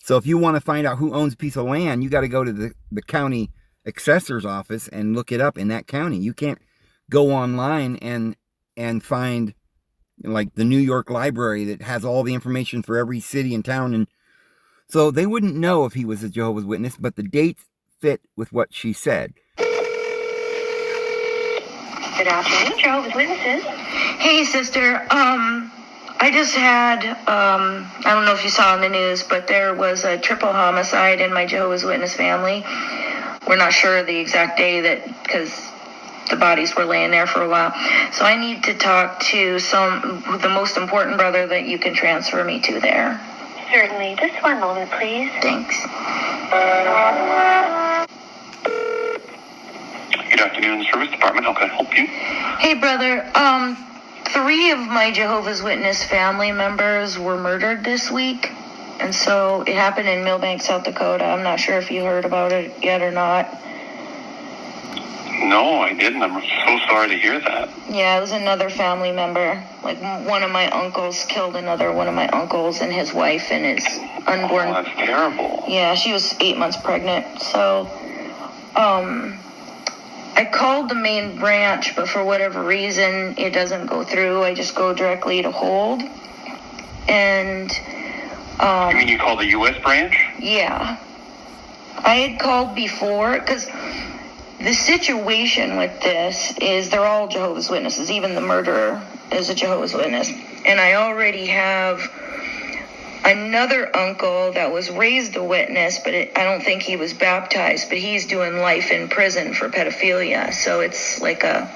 So if you want to find out who owns a piece of land, you got to go to the county assessor's office and look it up in that county. You can't go online and find like the New York Library that has all the information for every city and town. And so they wouldn't know if he was a Jehovah's Witness, but the dates fit with what she said. Good afternoon, Jehovah's Witnesses. Hey, sister. I just had, I don't know if you saw in the news, but there was a triple homicide in my Jehovah's Witness family. We're not sure the exact day because the bodies were laying there for a while. So I need to talk to the most important brother that you can transfer me to there. Certainly. Just one moment, please. Thanks. Good afternoon, Service Department. How can I help you? Hey, brother. 3 of my Jehovah's Witness family members were murdered this week. And so it happened in Millbank, South Dakota. I'm not sure if you heard about it yet or not. No, I didn't. I'm so sorry to hear that. Yeah, it was another family member. Like, one of my uncles killed another one of my uncles and his wife and his unborn. Oh, that's terrible. Yeah, she was 8 months pregnant. So, I called the main branch, but for whatever reason, it doesn't go through. I just go directly to hold. And, You mean you called the U.S. branch? yeah. I had called before, because the situation with this is they're all Jehovah's Witnesses. Even the murderer is a Jehovah's Witness. And I already have another uncle that was raised a witness, but I don't think he was baptized, but he's doing life in prison for pedophilia. So it's like a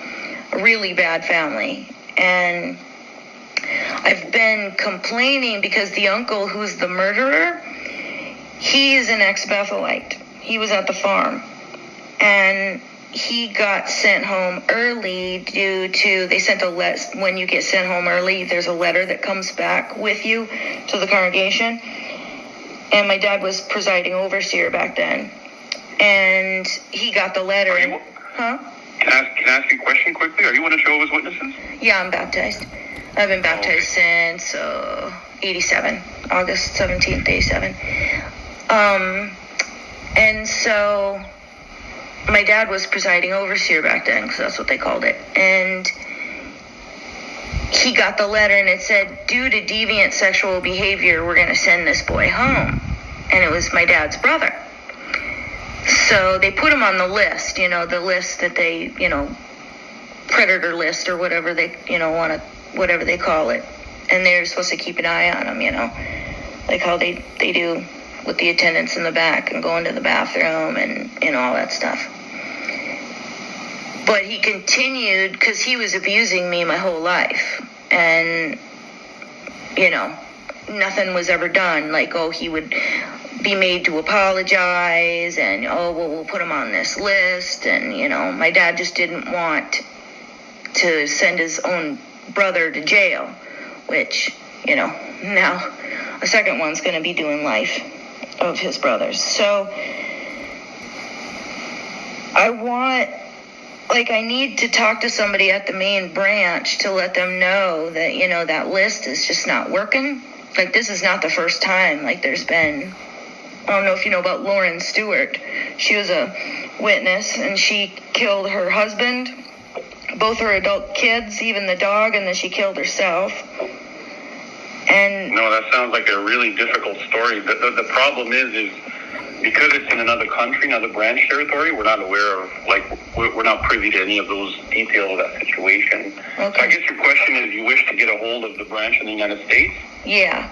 really bad family. And I've been complaining because the uncle who's the murderer, he is an ex-Bethelite. He was at the farm. And he got sent home early due to, they sent a letter, when you get sent home early, there's a letter that comes back with you to the congregation. And my dad was presiding overseer back then. And he got the letter. Huh? Can I ask you a question quickly? Are you one of Jehovah's Witnesses? Yeah, I'm baptized. I've been baptized since 87, August 17th, 87. And so my dad was presiding overseer back then, because that's what they called it. And he got the letter, and it said, due to deviant sexual behavior, we're going to send this boy home. And it was my dad's brother. So they put him on the list, the list that they, predator list or whatever they, whatever they call it. And they're supposed to keep an eye on him, like how they do with the attendants in the back and going to the bathroom and, all that stuff. But he continued because he was abusing me my whole life. And, nothing was ever done. Like, he would be made to apologize and, we'll put him on this list. And, my dad just didn't want to send his own brother to jail, which, now a second one's going to be doing life of his brothers. So I need to talk to somebody at the main branch to let them know that, that list is just not working. Like, this is not the first time. Like, there's been, I don't know if you know about Lauren Stewart. She was a witness, and she killed her husband, both her adult kids, even the dog, and then she killed herself. And No, that sounds like a really difficult story. The problem is because it's in another country, another branch territory, we're not aware of, we're not privy to any of those details of that situation. Okay. So I guess your question is, you wish to get a hold of the branch in the United States? yeah,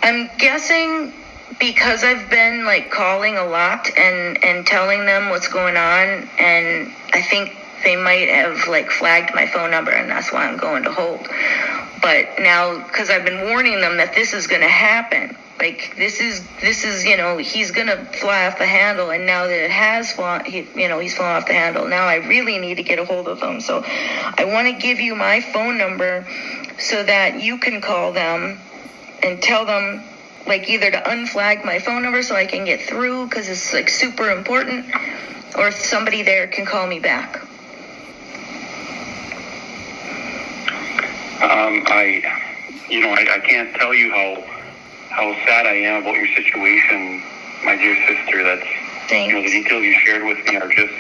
I'm guessing because I've been calling a lot and telling them what's going on, and I think they might have flagged my phone number, and that's why I'm going to hold. But now, because I've been warning them that this is going to happen, this is he's going to fly off the handle, and now that it has he's fallen off the handle. Now I really need to get a hold of them. So I want to give you my phone number so that you can call them and tell them like either to unflag my phone number so I can get through because it's like super important, or if somebody there can call me back. I can't tell you how sad I am about your situation, my dear sister. That's Thanks. The details you shared with me are just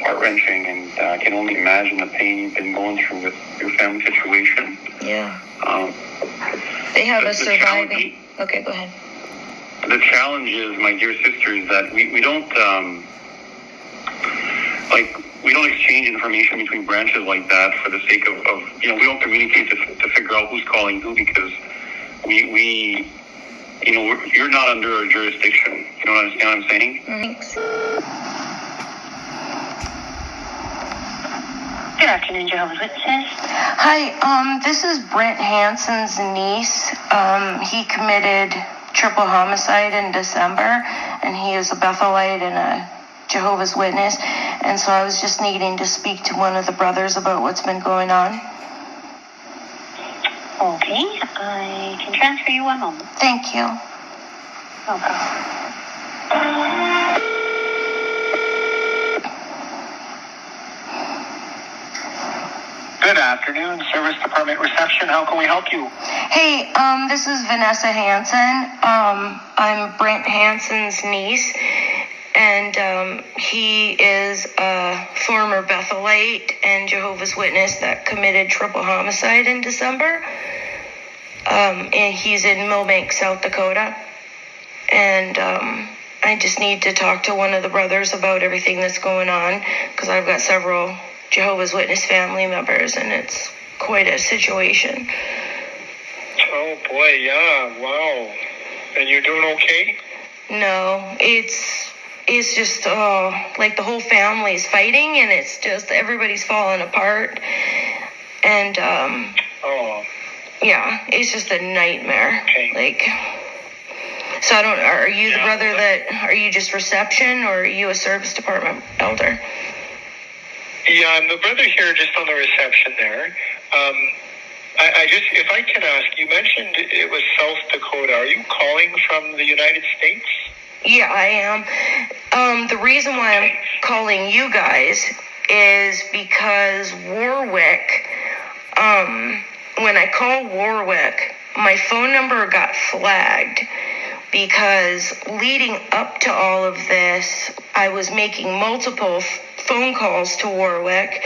heart-wrenching, and I can only imagine the pain you've been going through with your family situation. Yeah. They have a surviving. Okay, go ahead. The challenge is, my dear sister, is that we don't we don't exchange information between branches like that for the sake of we don't communicate to figure out who's calling who, because you're not under our jurisdiction. You don't understand what I'm saying? Thanks. Good afternoon, Jehovah's Witnesses. Hi, this is Brent Hansen's niece. He committed triple homicide in December, and he is a Bethelite and a Jehovah's Witness, and so I was just needing to speak to one of the brothers about what's been going on. Okay, I can transfer you one moment. Thank you. No problem. Good afternoon, Service Department Reception. How can we help you? Hey, this is Vanessa Hansen. I'm Brent Hansen's niece, and he is a former Bethelite and Jehovah's Witness that committed triple homicide in December. And he's in Millbank, South Dakota. And I just need to talk to one of the brothers about everything that's going on, because I've got several Jehovah's Witness family members, and it's quite a situation. Oh boy, yeah, wow. And you're doing okay? No, it's just like the whole family's fighting, and it's just everybody's falling apart, and yeah, it's just a nightmare. Okay. Like, so I don't. Are you the brother that? Are you just reception, or are you a service department elder? Yeah, I'm the brother here just on the reception there. I just, if I can ask, you mentioned it was South Dakota. Are you calling from the United States? Yeah, I am. The reason why I'm calling you guys is because Warwick, when I called Warwick, my phone number got flagged because leading up to all of this, I was making multiple phone calls to Warwick,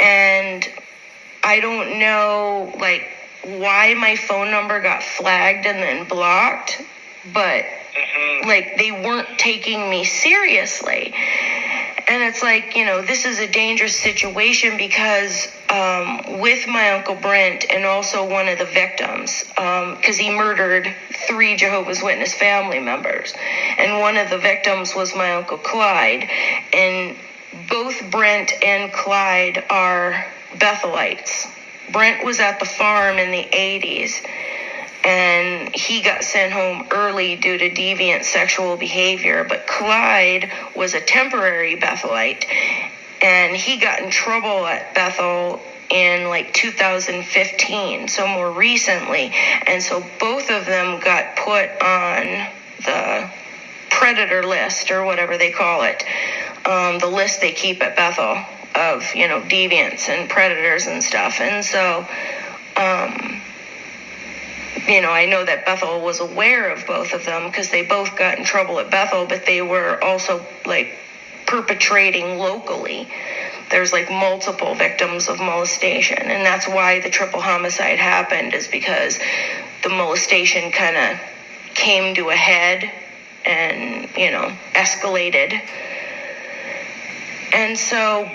and I don't know, like, why my phone number got flagged and then blocked, but, like, they weren't taking me seriously. And it's like, this is a dangerous situation because with my Uncle Brent and also one of the victims, because he murdered 3 Jehovah's Witness family members. And one of the victims was my Uncle Clyde. And both Brent and Clyde are Bethelites. Brent was at the farm in the 80s, and he got sent home early due to deviant sexual behavior. But Clyde was a temporary Bethelite, and he got in trouble at Bethel in like 2015, so more recently. And so both of them got put on the predator list, or whatever they call it, the list they keep at Bethel of, deviants and predators and stuff. And so, I know that Bethel was aware of both of them because they both got in trouble at Bethel, but they were also like perpetrating locally. There's like multiple victims of molestation, and that's why the triple homicide happened, is because the molestation kind of came to a head and, escalated. And so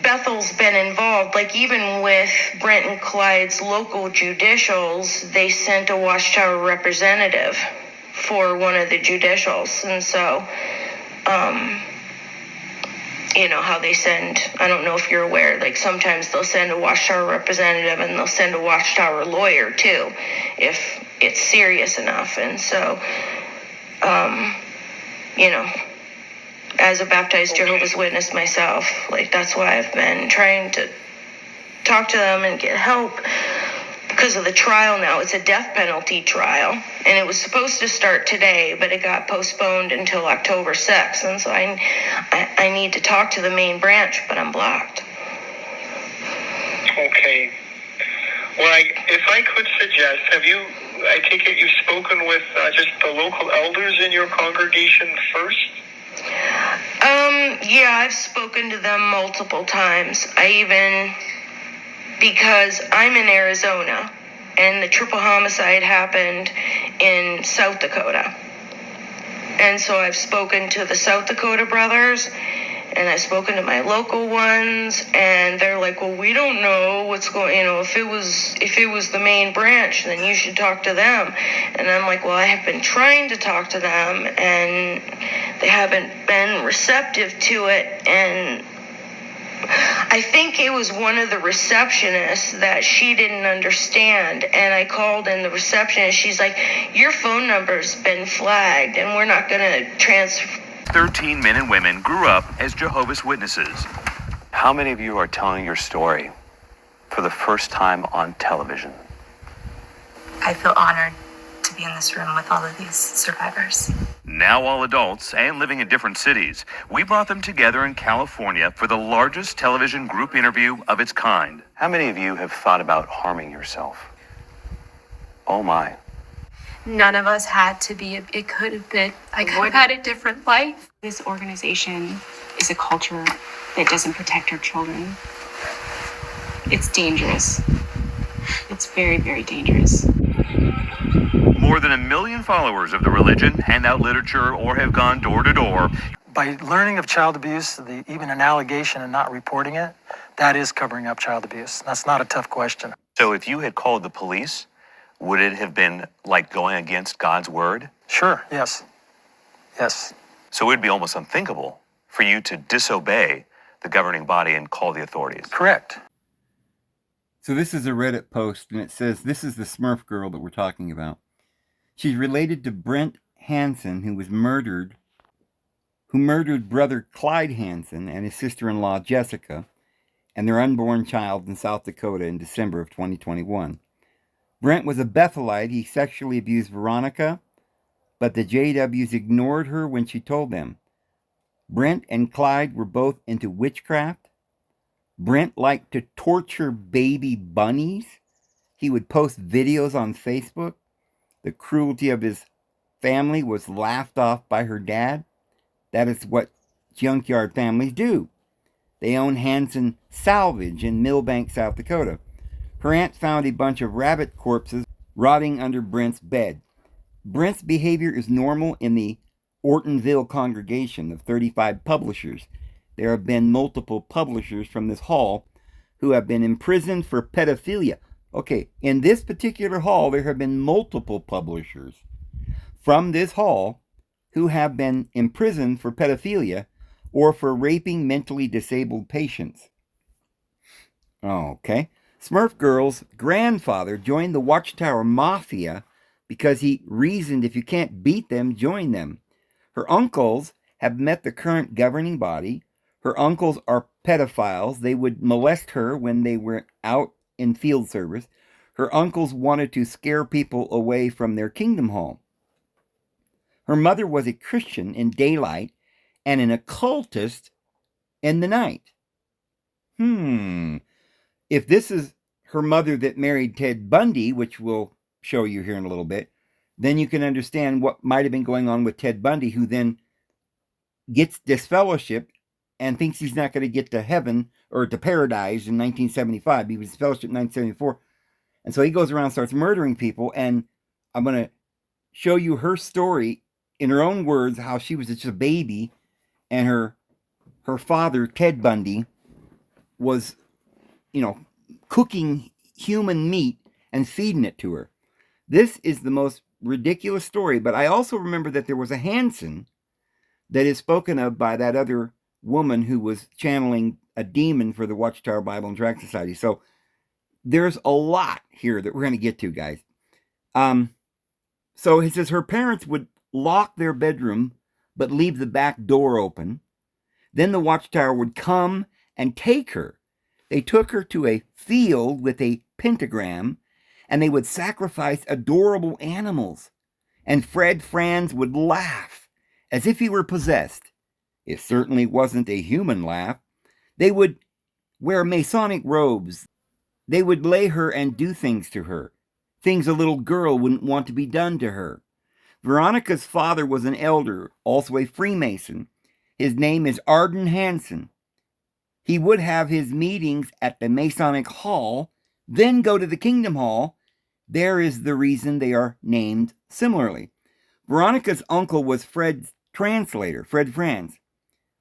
Bethel's been involved, like even with Brent and Clyde's local judicials, they sent a Watchtower representative for one of the judicials. And so, how they send, I don't know if you're aware, like sometimes they'll send a Watchtower representative and they'll send a Watchtower lawyer too, if it's serious enough. And so, as a baptized Jehovah's Witness myself, like that's why I've been trying to talk to them and get help. because of the trial now. It's a death penalty trial, and it was supposed to start today, but it got postponed until October 6th. And so I need to talk to the main branch, but I'm blocked. Okay. Well, if I could suggest, I take it you've spoken with just the local elders in your congregation first? Yeah, I've spoken to them multiple times. Because I'm in Arizona, and the triple homicide happened in South Dakota. And so I've spoken to the South Dakota brothers, and I've spoken to my local ones, and they're like, well, we don't know what's going, if it was the main branch, then you should talk to them. And I'm like, well, I have been trying to talk to them, and they haven't been receptive to it. And I think it was one of the receptionists that she didn't understand, and I called in the receptionist. She's like, your phone number's been flagged, and we're not going to transfer. 13 men and women grew up as Jehovah's Witnesses. How many of you are telling your story for the first time on television? I feel honored to be in this room with all of these survivors. Now all adults and living in different cities, we brought them together in California for the largest television group interview of its kind. How many of you have thought about harming yourself? Oh my. None of us had to be, it could have been, I could have had a different life. This organization is a culture that doesn't protect our children. It's dangerous. It's very, very dangerous. More than 1 million followers of the religion hand out literature or have gone door to door. By learning of child abuse, even an allegation and not reporting it, that is covering up child abuse. That's not a tough question. So if you had called the police, would it have been like going against God's word? Sure, yes. Yes. So it would be almost unthinkable for you to disobey the governing body and call the authorities. Correct. So this is a Reddit post, and it says, this is the Smurf girl that we're talking about. She's related to Brent Hansen, who murdered brother Clyde Hansen and his sister-in-law Jessica and their unborn child in South Dakota in December of 2021. Brent was a Bethelite. He sexually abused Veronica, but the JWs ignored her when she told them. Brent and Clyde were both into witchcraft. Brent liked to torture baby bunnies. He would post videos on Facebook. The cruelty of his family was laughed off by her dad. That is what junkyard families do. They own Hansen Salvage in Millbank, South Dakota. Her aunt found a bunch of rabbit corpses rotting under Brent's bed. Brent's behavior is normal in the Ortonville congregation of 35 publishers. There have been multiple publishers from this hall who have been imprisoned for pedophilia. Okay, in this particular hall, there have been multiple publishers from this hall who have been imprisoned for pedophilia or for raping mentally disabled patients. Okay. Smurf Girl's grandfather joined the Watchtower Mafia because he reasoned if you can't beat them, join them. Her uncles have met the current governing body. Her uncles are pedophiles. They would molest her when they were out in field service. Her uncles wanted to scare people away from their kingdom home. Her mother was a Christian in daylight and an occultist in the night. If this is her mother that married Ted Bundy, which we'll show you here in a little bit, then you can understand what might have been going on with Ted Bundy, who then gets disfellowshipped and thinks he's not going to get to heaven or to paradise in 1975. He was disfellowshipped in 1974. And so he goes around and starts murdering people. And I'm going to show you her story in her own words, how she was just a baby and her father, Ted Bundy, was, cooking human meat and feeding it to her. This is the most ridiculous story, but I also remember that there was a Hansen that is spoken of by that other woman who was channeling a demon for the Watchtower Bible and Tract Society. So there's a lot here that we're going to get to, guys. So he says her parents would lock their bedroom but leave the back door open. Then the Watchtower would come and take her. They took her to a field with a pentagram and they would sacrifice adorable animals. And Fred Franz would laugh as if he were possessed. It certainly wasn't a human laugh. They would wear Masonic robes. They would lay her and do things to her, things a little girl wouldn't want to be done to her. Veronica's father was an elder, also a Freemason. His name is Arden Hansen. He would have his meetings at the Masonic Hall, then go to the Kingdom Hall. There is the reason they are named similarly. Veronica's uncle was Fred's translator, Fred Franz.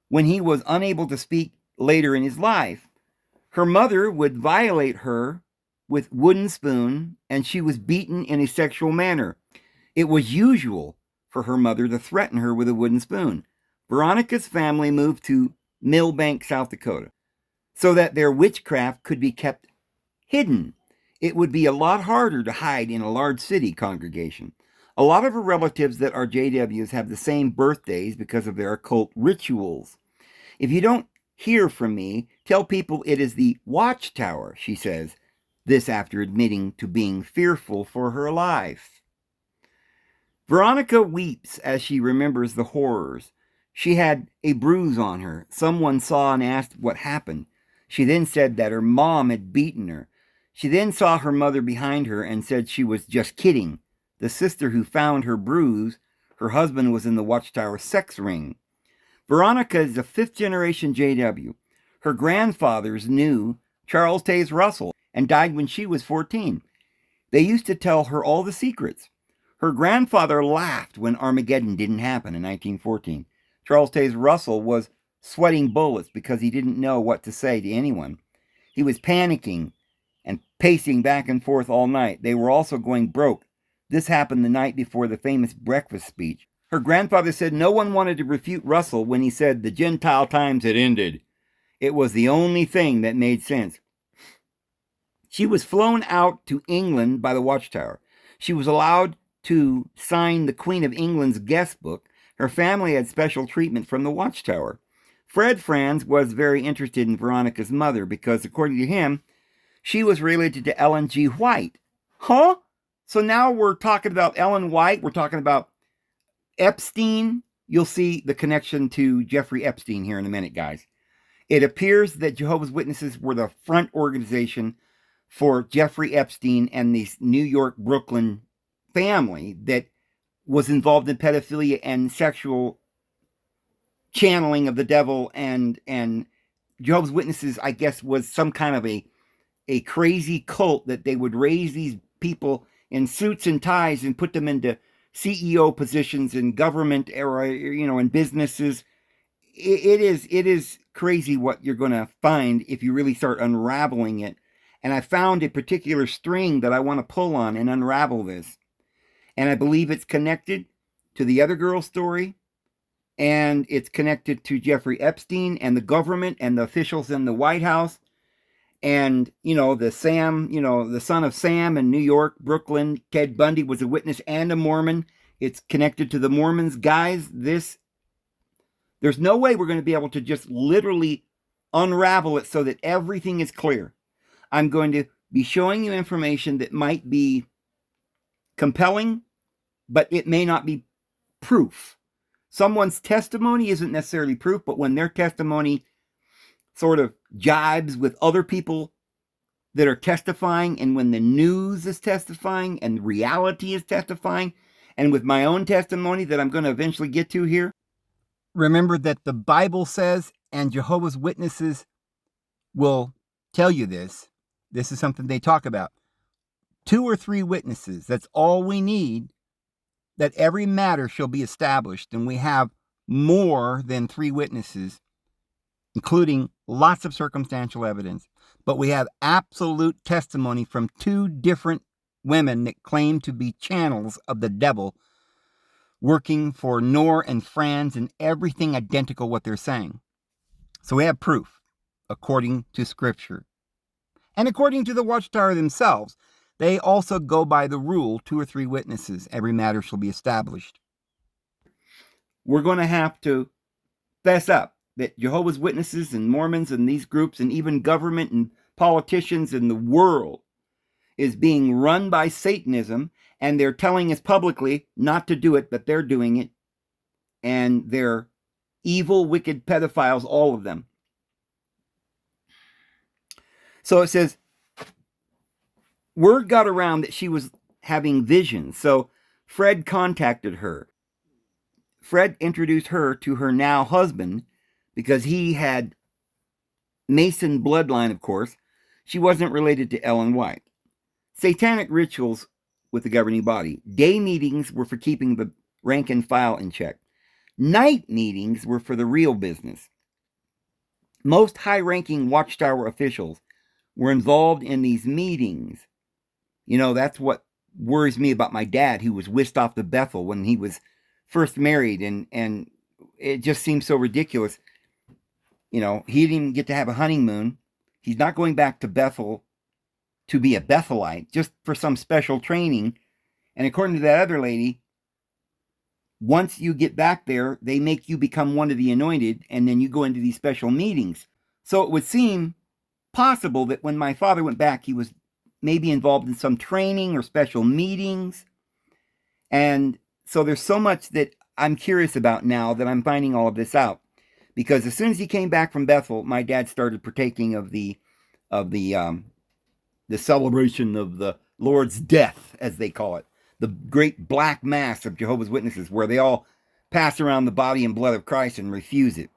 When he was unable to speak later in his life, her mother would violate her with wooden spoon, and she was beaten in a sexual manner. It was usual for her mother to threaten her with a wooden spoon. Veronica's family moved to Millbank, South Dakota, so that their witchcraft could be kept hidden. It would be a lot harder to hide in a large city congregation. A lot of her relatives that are JWs have the same birthdays because of their occult rituals. If you don't hear from me, tell people it is the Watchtower, she says, this after admitting to being fearful for her life. Veronica weeps as she remembers the horrors. She had a bruise on her. Someone saw and asked what happened. She then said that her mom had beaten her. She then saw her mother behind her and said she was just kidding. The sister who found her bruise, her husband was in the Watchtower sex ring. Veronica is a fifth-generation JW. Her grandfathers knew Charles Taze Russell and died when she was 14. They used to tell her all the secrets. Her grandfather laughed when Armageddon didn't happen in 1914. Charles Taze Russell was sweating bullets because he didn't know what to say to anyone. He was panicking and pacing back and forth all night. They were also going broke. This happened the night before the famous breakfast speech. Her grandfather said no one wanted to refute Russell when he said the Gentile times had ended. It was the only thing that made sense. She was flown out to England by the Watchtower. She was allowed to sign the Queen of England's guest book. Her family had special treatment from the Watchtower. Fred Franz was very interested in Veronica's mother because, according to him, she was related to Ellen G. White. Huh? So now we're talking about Ellen White. We're talking about Epstein. You'll see the connection to Jeffrey Epstein here in a minute, guys. It appears that Jehovah's Witnesses were the front organization for Jeffrey Epstein and the New York, Brooklyn family that was involved in pedophilia and sexual channeling of the devil, and Jehovah's Witnesses, I guess, was some kind of a crazy cult that they would raise these people in suits and ties and put them into CEO positions in government or, in businesses. It is crazy what you're going to find if you really start unraveling it. And I found a particular string that I want to pull on and unravel this. And I believe it's connected to the other girl's story. And it's connected to Jeffrey Epstein and the government and the officials in the White House. And, the son of Sam in New York, Brooklyn, Ted Bundy was a witness and a Mormon. It's connected to the Mormons. Guys, there's no way we're going to be able to just literally unravel it so that everything is clear. I'm going to be showing you information that might be compelling, but it may not be proof. Someone's testimony isn't necessarily proof, but when their testimony sort of jibes with other people that are testifying, and when the news is testifying and reality is testifying, and with my own testimony that I'm going to eventually get to here. Remember that the Bible says, and Jehovah's Witnesses will tell you this. This is something they talk about. 2 or 3 witnesses, that's all we need, that every matter shall be established. And we have more than 3 witnesses, including lots of circumstantial evidence. But we have absolute testimony from 2 different women that claim to be channels of the devil, working for Noor and Franz, and everything identical what they're saying. So we have proof, according to Scripture. And according to the Watchtower themselves, they also go by the rule, 2 or 3 witnesses, every matter shall be established. We're going to have to fess up that Jehovah's Witnesses and Mormons and these groups and even government and politicians in the world is being run by Satanism, and they're telling us publicly not to do it, but they're doing it. And they're evil, wicked pedophiles, all of them. So it says, word got around that she was having visions. So Fred contacted her. Fred introduced her to her now husband because he had Mason bloodline, of course. She wasn't related to Ellen White. Satanic rituals with the governing body. Day meetings were for keeping the rank and file in check. Night meetings were for the real business. Most high-ranking Watchtower officials were involved in these meetings. You know, that's what worries me about my dad, who was whisked off to Bethel when he was first married, and it just seems so ridiculous. You know, he didn't even get to have a honeymoon. He's not going back to Bethel to be a Bethelite, just for some special training. And according to that other lady, once you get back there, they make you become one of the anointed, and then you go into these special meetings. So it would seem possible that when my father went back, he was maybe involved in some training or special meetings. And so there's so much that I'm curious about now that I'm finding all of this out. Because as soon as he came back from Bethel, my dad started partaking of the celebration of the Lord's death, as they call it. The great black mass of Jehovah's Witnesses, where they all pass around the body and blood of Christ and refuse it.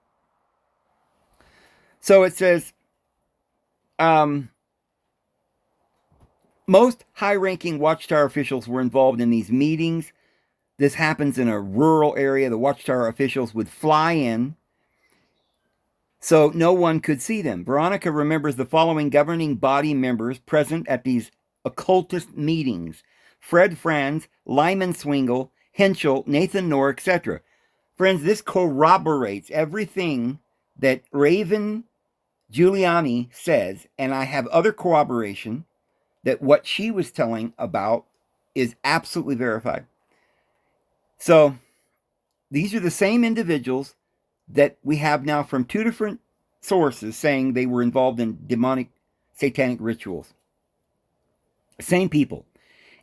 So it says, most high-ranking Watchtower officials were involved in these meetings. This happens in a rural area. The Watchtower officials would fly in, so no one could see them. Veronica remembers the following governing body members present at these occultist meetings: Fred Franz, Lyman Swingle, Henschel, Nathan Knorr, etc. Friends, this corroborates everything that Raven Giuliani says, and I have other corroboration that what she was telling about is absolutely verified. So these are the same individuals that we have now from two different sources saying they were involved in demonic satanic rituals. Same people.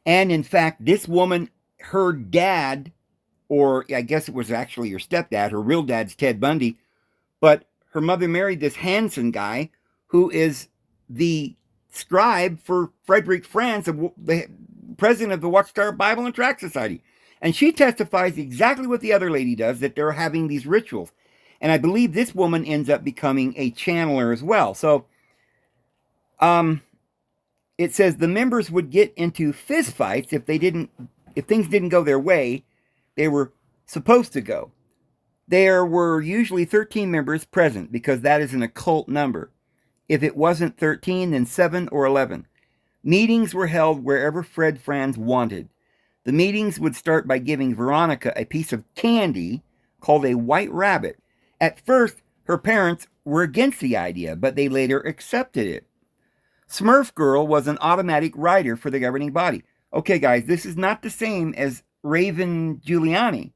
And in fact, this woman, her dad, or I guess it was actually her stepdad, her real dad's Ted Bundy, but her mother married this Hansen guy who is the scribe for Frederick Franz, the president of the Watchtower Bible and Tract Society. And she testifies exactly what the other lady does, that they're having these rituals. And I believe this woman ends up becoming a channeler as well. So, it says the members would get into fistfights if things didn't go their way they were supposed to go. There were usually 13 members present because that is an occult number. If it wasn't 13, then 7 or 11. Meetings were held wherever Fred Franz wanted. The meetings would start by giving Veronica a piece of candy called a white rabbit. At first, her parents were against the idea, but they later accepted it. Smurf Girl was an automatic writer for the governing body. Okay, guys, this is not the same as Raven Giuliani.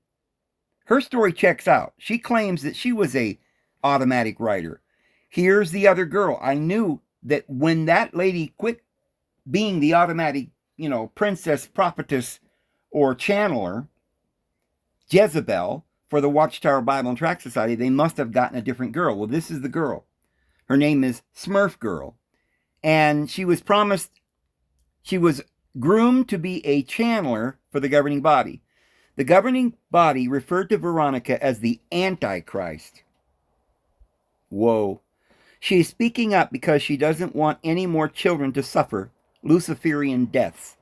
Her story checks out. She claims that she was a automatic writer. Here's the other girl. I knew that when that lady quit being the automatic, princess, prophetess, or channeler, Jezebel, for the Watchtower Bible and Tract Society, they must have gotten a different girl. Well, this is the girl. Her name is Smurf Girl. And she was groomed to be a channeler for the governing body. The governing body referred to Veronica as the Antichrist. Whoa. She is speaking up because she doesn't want any more children to suffer Luciferian deaths.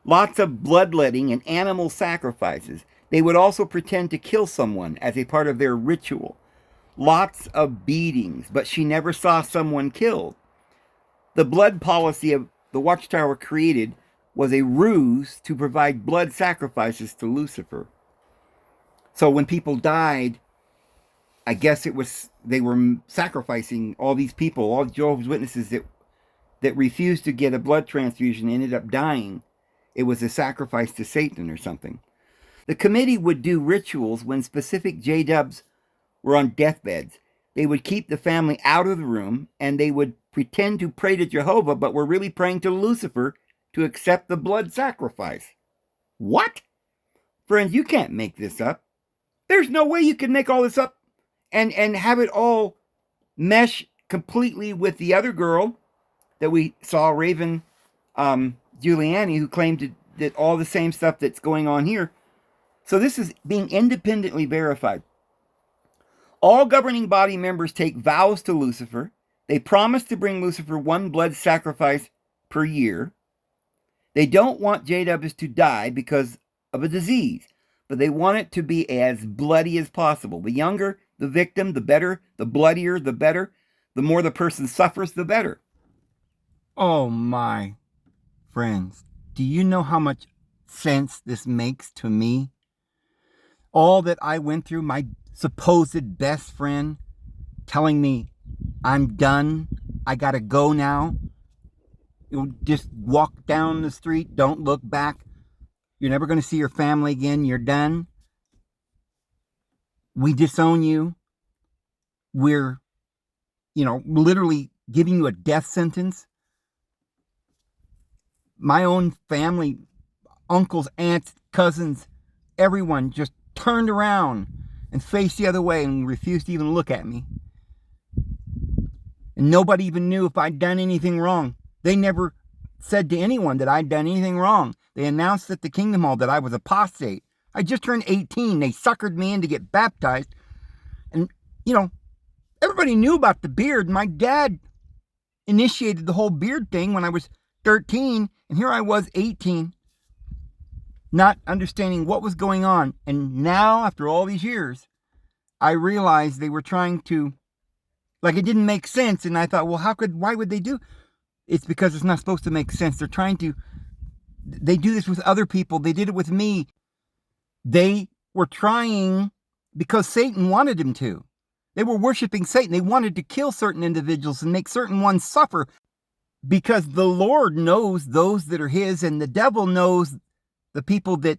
Lots of bloodletting and animal sacrifices. They would also pretend to kill someone as a part of their ritual. Lots of beatings, but she never saw someone killed. The blood policy of the Watchtower created was a ruse to provide blood sacrifices to Lucifer. So when people died, I guess they were sacrificing all these people, all Jehovah's Witnesses that refused to get a blood transfusion ended up dying. It was a sacrifice to Satan or something. The committee would do rituals when specific J-dubs were on deathbeds. They would keep the family out of the room, and they would pretend to pray to Jehovah, but were really praying to Lucifer to accept the blood sacrifice. What? Friends, you can't make this up. There's no way you can make all this up and have it all mesh completely with the other girl that we saw, Raven Giuliani, who claimed that all the same stuff that's going on here. So this is being independently verified. All governing body members take vows to Lucifer. They promise to bring Lucifer one blood sacrifice per year. They don't want JWs to die because of a disease, but they want it to be as bloody as possible. The younger the victim, the better. The bloodier, the better. The more the person suffers, the better. Oh my friends, do you know how much sense this makes to me? All that I went through, my supposed best friend telling me I'm done, I gotta go now. You just walk down the street, don't look back. You're never going to see your family again. You're done. We disown you. We're, literally giving you a death sentence. My own family, uncles, aunts, cousins, everyone just turned around and faced the other way and refused to even look at me. And nobody even knew if I'd done anything wrong. They never said to anyone that I'd done anything wrong. They announced at the Kingdom Hall that I was apostate. I just turned 18. They suckered me in to get baptized. And, everybody knew about the beard. My dad initiated the whole beard thing when I was 13. And here I was 18, not understanding what was going on. And now, after all these years, I realized they were trying to, it didn't make sense. And I thought, well, why would they do? It's because it's not supposed to make sense. They do this with other people. They did it with me. They were trying because Satan wanted them to. They were worshiping Satan. They wanted to kill certain individuals and make certain ones suffer because the Lord knows those that are his, and the devil knows the people that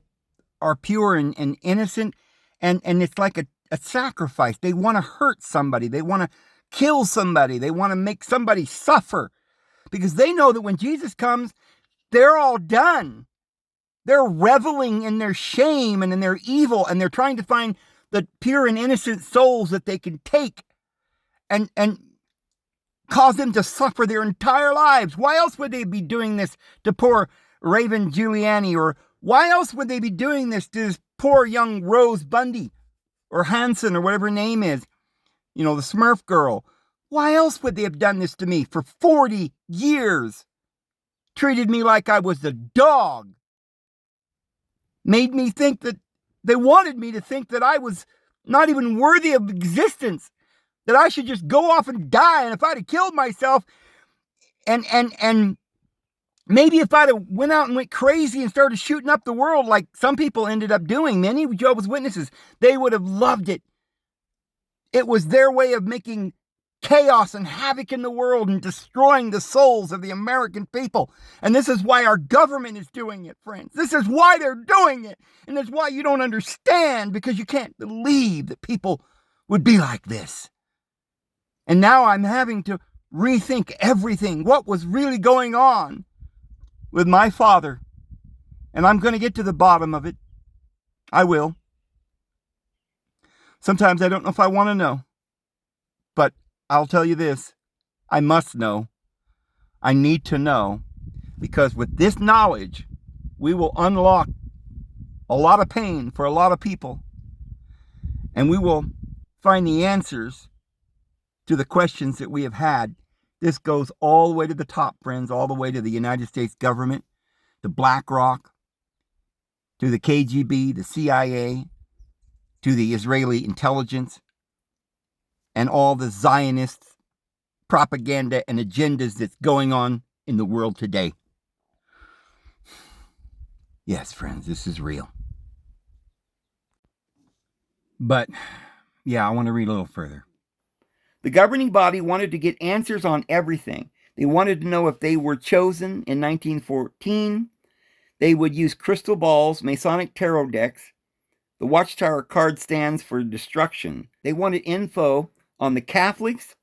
are pure and innocent. And it's like a sacrifice. They want to hurt somebody. They want to kill somebody. They want to make somebody suffer because they know that when Jesus comes, they're all done. They're reveling in their shame and in their evil, and they're trying to find the pure and innocent souls that they can take and cause them to suffer their entire lives. Why else would they be doing this to poor Raven Giuliani? Or why else would they be doing this to this poor young Rose Bundy or Hanson or whatever her name is? The Smurf girl. Why else would they have done this to me for 40 years? Treated me like I was a dog. Made me think that they wanted me to think that I was not even worthy of existence. That I should just go off and die. And if I'd have killed myself and maybe if I'd have went out and went crazy and started shooting up the world like some people ended up doing, many Jehovah's Witnesses, they would have loved it. It was their way of making chaos and havoc in the world and destroying the souls of the American people. And this is why our government is doing it, friends. This is why they're doing it. And that's why you don't understand, because you can't believe that people would be like this. And now I'm having to rethink everything, what was really going on with my father. And I'm going to get to the bottom of it. I will. Sometimes I don't know if I want to know. But I'll tell you this, I must know. I need to know, because with this knowledge, we will unlock a lot of pain for a lot of people. And we will find the answers to the questions that we have had. This goes all the way to the top, friends, all the way to the United States government, to BlackRock, to the KGB, the CIA, to the Israeli intelligence, and all the Zionist propaganda and agendas that's going on in the world today. Yes, friends, this is real. But, I want to read a little further. The governing body wanted to get answers on everything. They wanted to know if they were chosen in 1914. They would use crystal balls, Masonic tarot decks, the Watchtower card stands for destruction. They wanted info on the Catholics,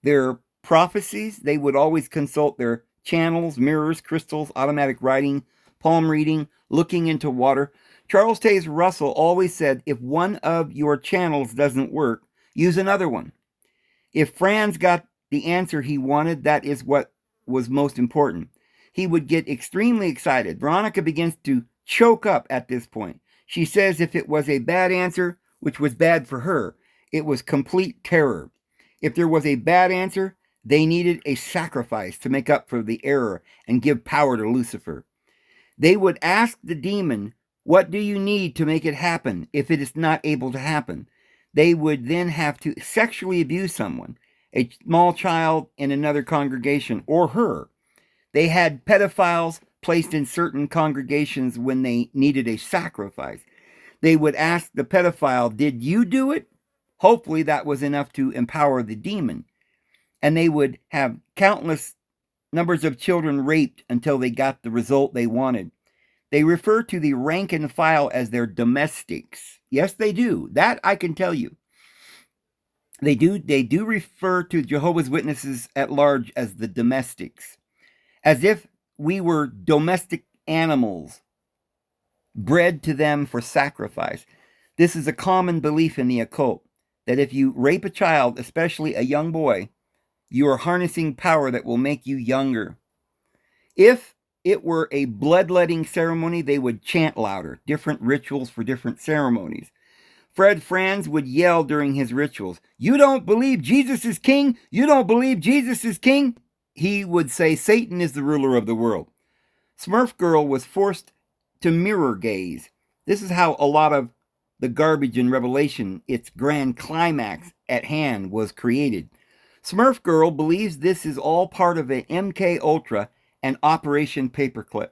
their prophecies. They would always consult their channels, mirrors, crystals, automatic writing, palm reading, looking into water. Charles Taze Russell always said, if one of your channels doesn't work, use another one. If Franz got the answer he wanted, that is what was most important. He would get extremely excited. Veronica begins to choke up at this point. She says if it was a bad answer, which was bad for her, it was complete terror. If there was a bad answer, they needed a sacrifice to make up for the error and give power to Lucifer. They would ask the demon, what do you need to make it happen if it is not able to happen? They would then have to sexually abuse someone, a small child in another congregation, or her. They had pedophiles placed in certain congregations when they needed a sacrifice. They would ask the pedophile, did you do it? Hopefully that was enough to empower the demon. And they would have countless numbers of children raped until they got the result they wanted. They refer to the rank and file as their domestics. Yes, they do. That I can tell you. They do refer to Jehovah's Witnesses at large as the domestics, as if we were domestic animals bred to them for sacrifice. This is a common belief in the occult, that if you rape a child, especially a young boy, you are harnessing power that will make you younger. If it were a bloodletting ceremony, they would chant louder, different rituals for different ceremonies. Fred Franz would yell during his rituals, you don't believe Jesus is king? You don't believe Jesus is king? He would say Satan is the ruler of the world. Smurf Girl was forced to mirror gaze. This is how a lot of the garbage in Revelation, its grand climax at hand, was created. Smurf Girl believes this is all part of an MK Ultra and Operation Paperclip.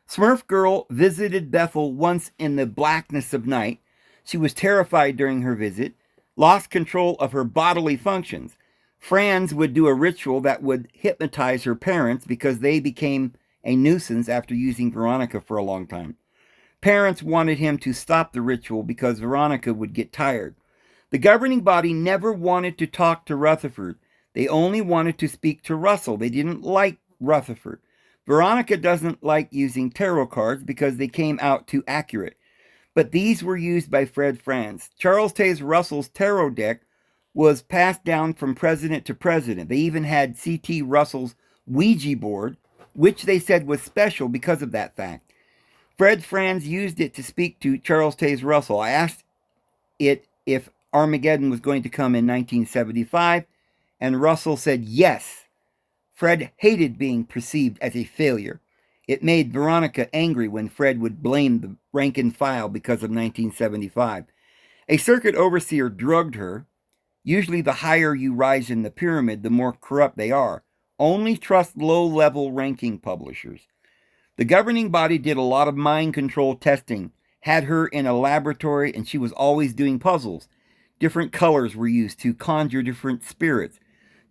Smurf Girl visited Bethel once in the blackness of night. She was terrified during her visit, lost control of her bodily functions. Franz would do a ritual that would hypnotize her parents because they became a nuisance after using Veronica for a long time. Parents wanted him to stop the ritual because Veronica would get tired. The governing body never wanted to talk to Rutherford. They only wanted to speak to Russell. They didn't like Rutherford. Veronica doesn't like using tarot cards because they came out too accurate. But these were used by Fred Franz. Charles Taze Russell's tarot deck was passed down from president to president. They even had C.T. Russell's Ouija board, which they said was special because of that fact. Fred Franz used it to speak to Charles Taze Russell. I asked it if Armageddon was going to come in 1975, and Russell said yes. Fred hated being perceived as a failure. It made Veronica angry when Fred would blame the rank and file because of 1975. A circuit overseer drugged her. Usually the higher you rise in the pyramid, the more corrupt they are. Only trust low-level ranking publishers. The governing body did a lot of mind control testing, had her in a laboratory, and she was always doing puzzles. Different colors were used to conjure different spirits.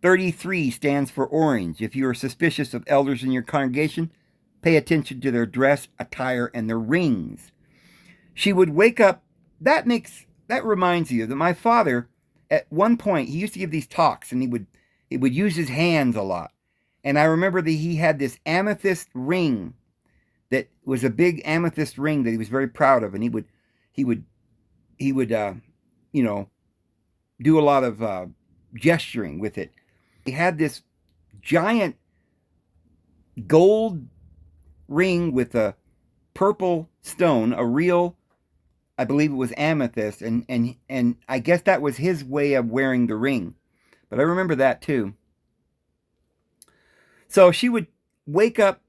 33 stands for orange. If you are suspicious of elders in your congregation, pay attention to their dress, attire, and their rings. She would wake up. That reminds you that my father, at one point, he used to give these talks, and he would use his hands a lot. And I remember that he had this amethyst ring that was a big amethyst ring that he was very proud of, and he would do a lot of gesturing with it. He had this giant gold ring with a purple stone, a real, I believe it was amethyst, and I guess that was his way of wearing the ring. But I remember that too. So she would wake up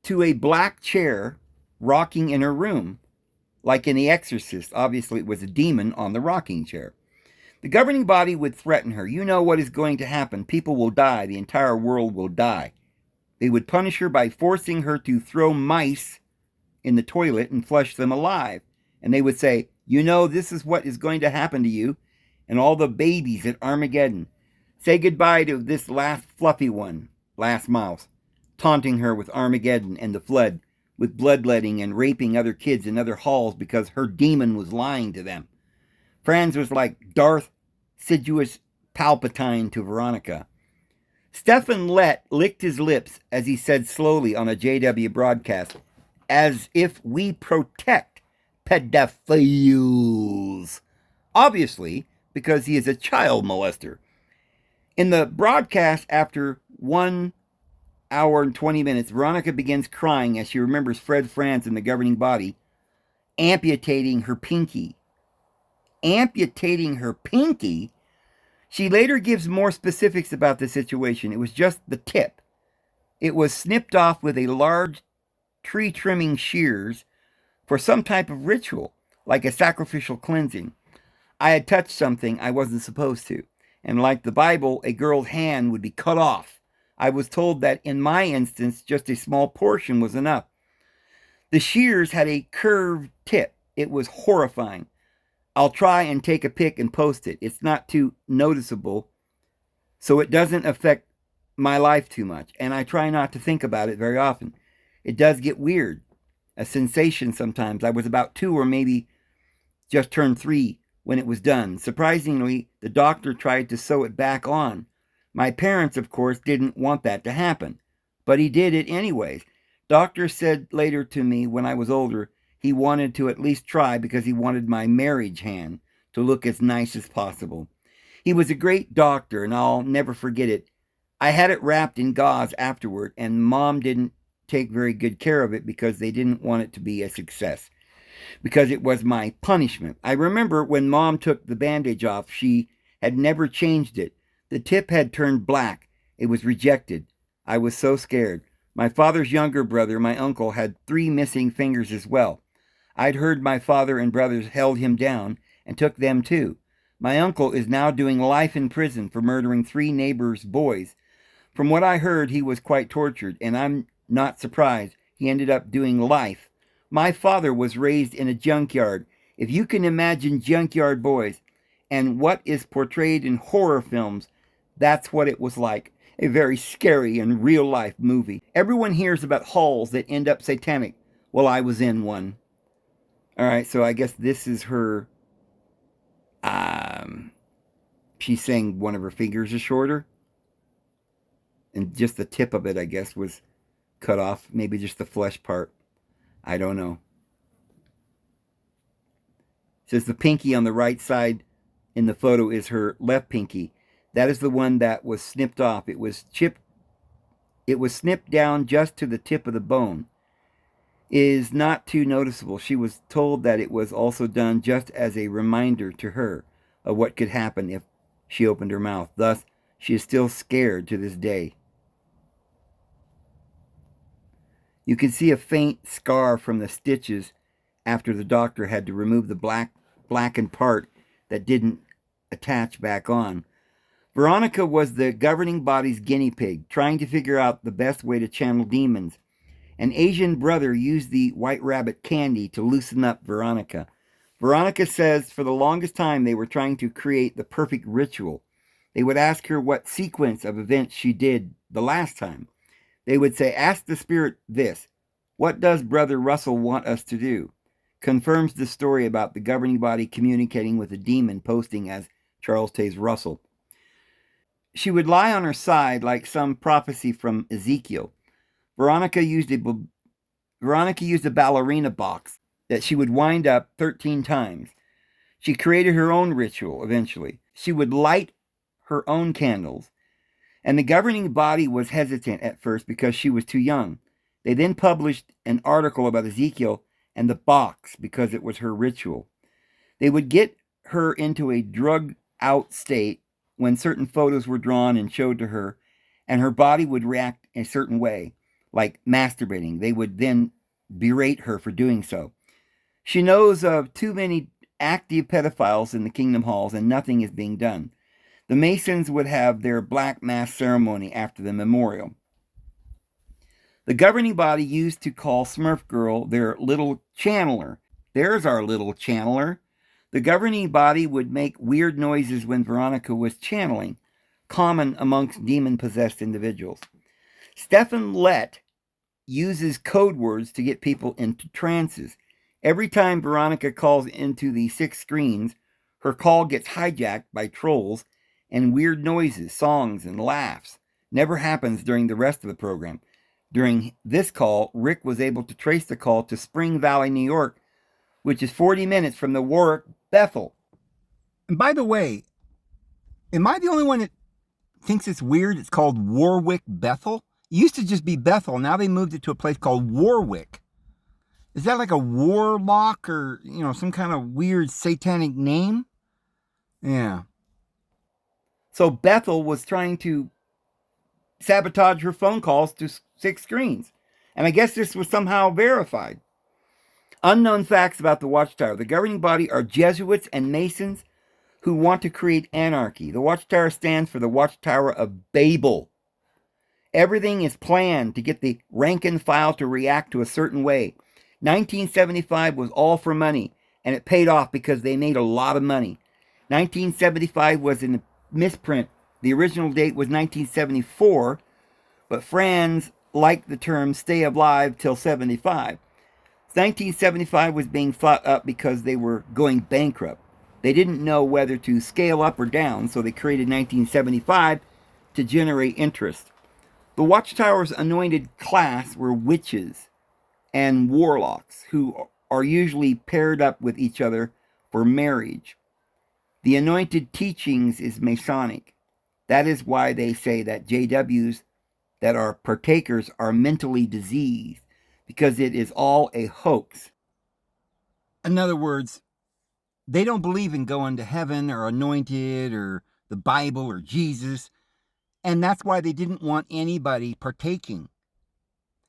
to a black chair rocking in her room, like in The Exorcist. Obviously, it was a demon on the rocking chair. The governing body would threaten her. You know what is going to happen. People will die. The entire world will die. They would punish her by forcing her to throw mice in the toilet and flush them alive. And they would say, you know, this is what is going to happen to you and all the babies at Armageddon. Say goodbye to this last fluffy one, last mouse, taunting her with Armageddon and the flood, with bloodletting and raping other kids in other halls because her demon was lying to them. Franz was like Darth Sidious Palpatine to Veronica. Stephen Lett licked his lips as he said slowly on a JW broadcast, as if we protect pedophiles. Obviously, because he is a child molester. In the broadcast, after 1 hour and 20 minutes, Veronica begins crying as she remembers Fred Franz and the governing body amputating her pinky. Amputating her pinky? She later gives more specifics about the situation. It was just the tip. It was snipped off with a large tree trimming shears for some type of ritual, like a sacrificial cleansing. I had touched something I wasn't supposed to, and like the Bible, a girl's hand would be cut off. I was told that in my instance, just a small portion was enough. The shears had a curved tip. It was horrifying. I'll try and take a pic and post it. It's not too noticeable, so it doesn't affect my life too much, and I try not to think about it very often. It does get weird, a sensation sometimes. I was about 2 or maybe just turned 3 when it was done. Surprisingly, the doctor tried to sew it back on. My parents, of course, didn't want that to happen, but he did it anyways. Doctor said later to me when I was older, he wanted to at least try because he wanted my marriage hand to look as nice as possible. He was a great doctor, and I'll never forget it. I had it wrapped in gauze afterward, and Mom didn't take very good care of it because they didn't want it to be a success, because it was my punishment. I remember when Mom took the bandage off, she had never changed it. The tip had turned black. It was rejected. I was so scared. My father's younger brother, my uncle, had 3 missing fingers as well. I'd heard my father and brothers held him down and took them too. My uncle is now doing life in prison for murdering 3 neighbors' boys. From what I heard, he was quite tortured, and I'm not surprised he ended up doing life. My father was raised in a junkyard. If you can imagine junkyard boys and what is portrayed in horror films, that's what it was like. A very scary and real-life movie. Everyone hears about halls that end up satanic. Well, I was in one. All right, so I guess this is her. She's saying one of her fingers is shorter. And just the tip of it, I guess, was cut off. Maybe just the flesh part. I don't know. It says the pinky on the right side in the photo is her left pinky. That is the one that was snipped off. It was chipped. It was snipped down just to the tip of the bone. It is not too noticeable. She was told that it was also done just as a reminder to her of what could happen if she opened her mouth. Thus, she is still scared to this day. You can see a faint scar from the stitches after the doctor had to remove the blackened part that didn't attach back on. Veronica was the governing body's guinea pig, trying to figure out the best way to channel demons. An Asian brother used the white rabbit candy to loosen up Veronica. Veronica says for the longest time they were trying to create the perfect ritual. They would ask her what sequence of events she did the last time. They would say, ask the spirit this. What does Brother Russell want us to do? Confirms the story about the governing body communicating with a demon posting as Charles Taze Russell. She would lie on her side like some prophecy from Ezekiel. Veronica used a ballerina box that she would wind up 13 times. She created her own ritual eventually. She would light her own candles. And the governing body was hesitant at first because she was too young. They then published an article about Ezekiel and the box because it was her ritual. They would get her into a drugged-out state when certain photos were drawn and showed to her, and her body would react a certain way, like masturbating. They would then berate her for doing so. She knows of too many active pedophiles in the kingdom halls, and nothing is being done. The Masons would have their black mass ceremony after the memorial. The governing body used to call Smurf Girl their little channeler. There's our little channeler. The governing body would make weird noises when Veronica was channeling, common amongst demon-possessed individuals. Stephen Lett uses code words to get people into trances. Every time Veronica calls into the 6 screens, her call gets hijacked by trolls and weird noises, songs, and laughs. never happens during the rest of the program. During this call, Rick was able to trace the call to Spring Valley, New York, which is 40 minutes from the Warwick Bethel. And by the way, am I the only one that thinks it's weird? It's called Warwick Bethel. It used to just be Bethel. Now they moved it to a place called Warwick. Is that like a warlock or, some kind of weird satanic name? Yeah. So Bethel was trying to sabotage her phone calls to 6 screens. And I guess this was somehow verified. Unknown facts about the Watchtower. The governing body are Jesuits and Masons who want to create anarchy. The Watchtower stands for the Watchtower of Babel. Everything is planned to get the rank and file to react to a certain way. 1975 was all for money, and it paid off because they made a lot of money. 1975 was in a misprint. The original date was 1974, but Franz liked the term stay alive till 75. 1975 was being thought up because they were going bankrupt. They didn't know whether to scale up or down, so they created 1975 to generate interest. The Watchtower's anointed class were witches and warlocks who are usually paired up with each other for marriage. The anointed teachings is Masonic. That is why they say that JWs that are partakers are mentally diseased, because it is all a hoax. In other words, they don't believe in going to heaven or anointed or the Bible or Jesus, and that's why they didn't want anybody partaking.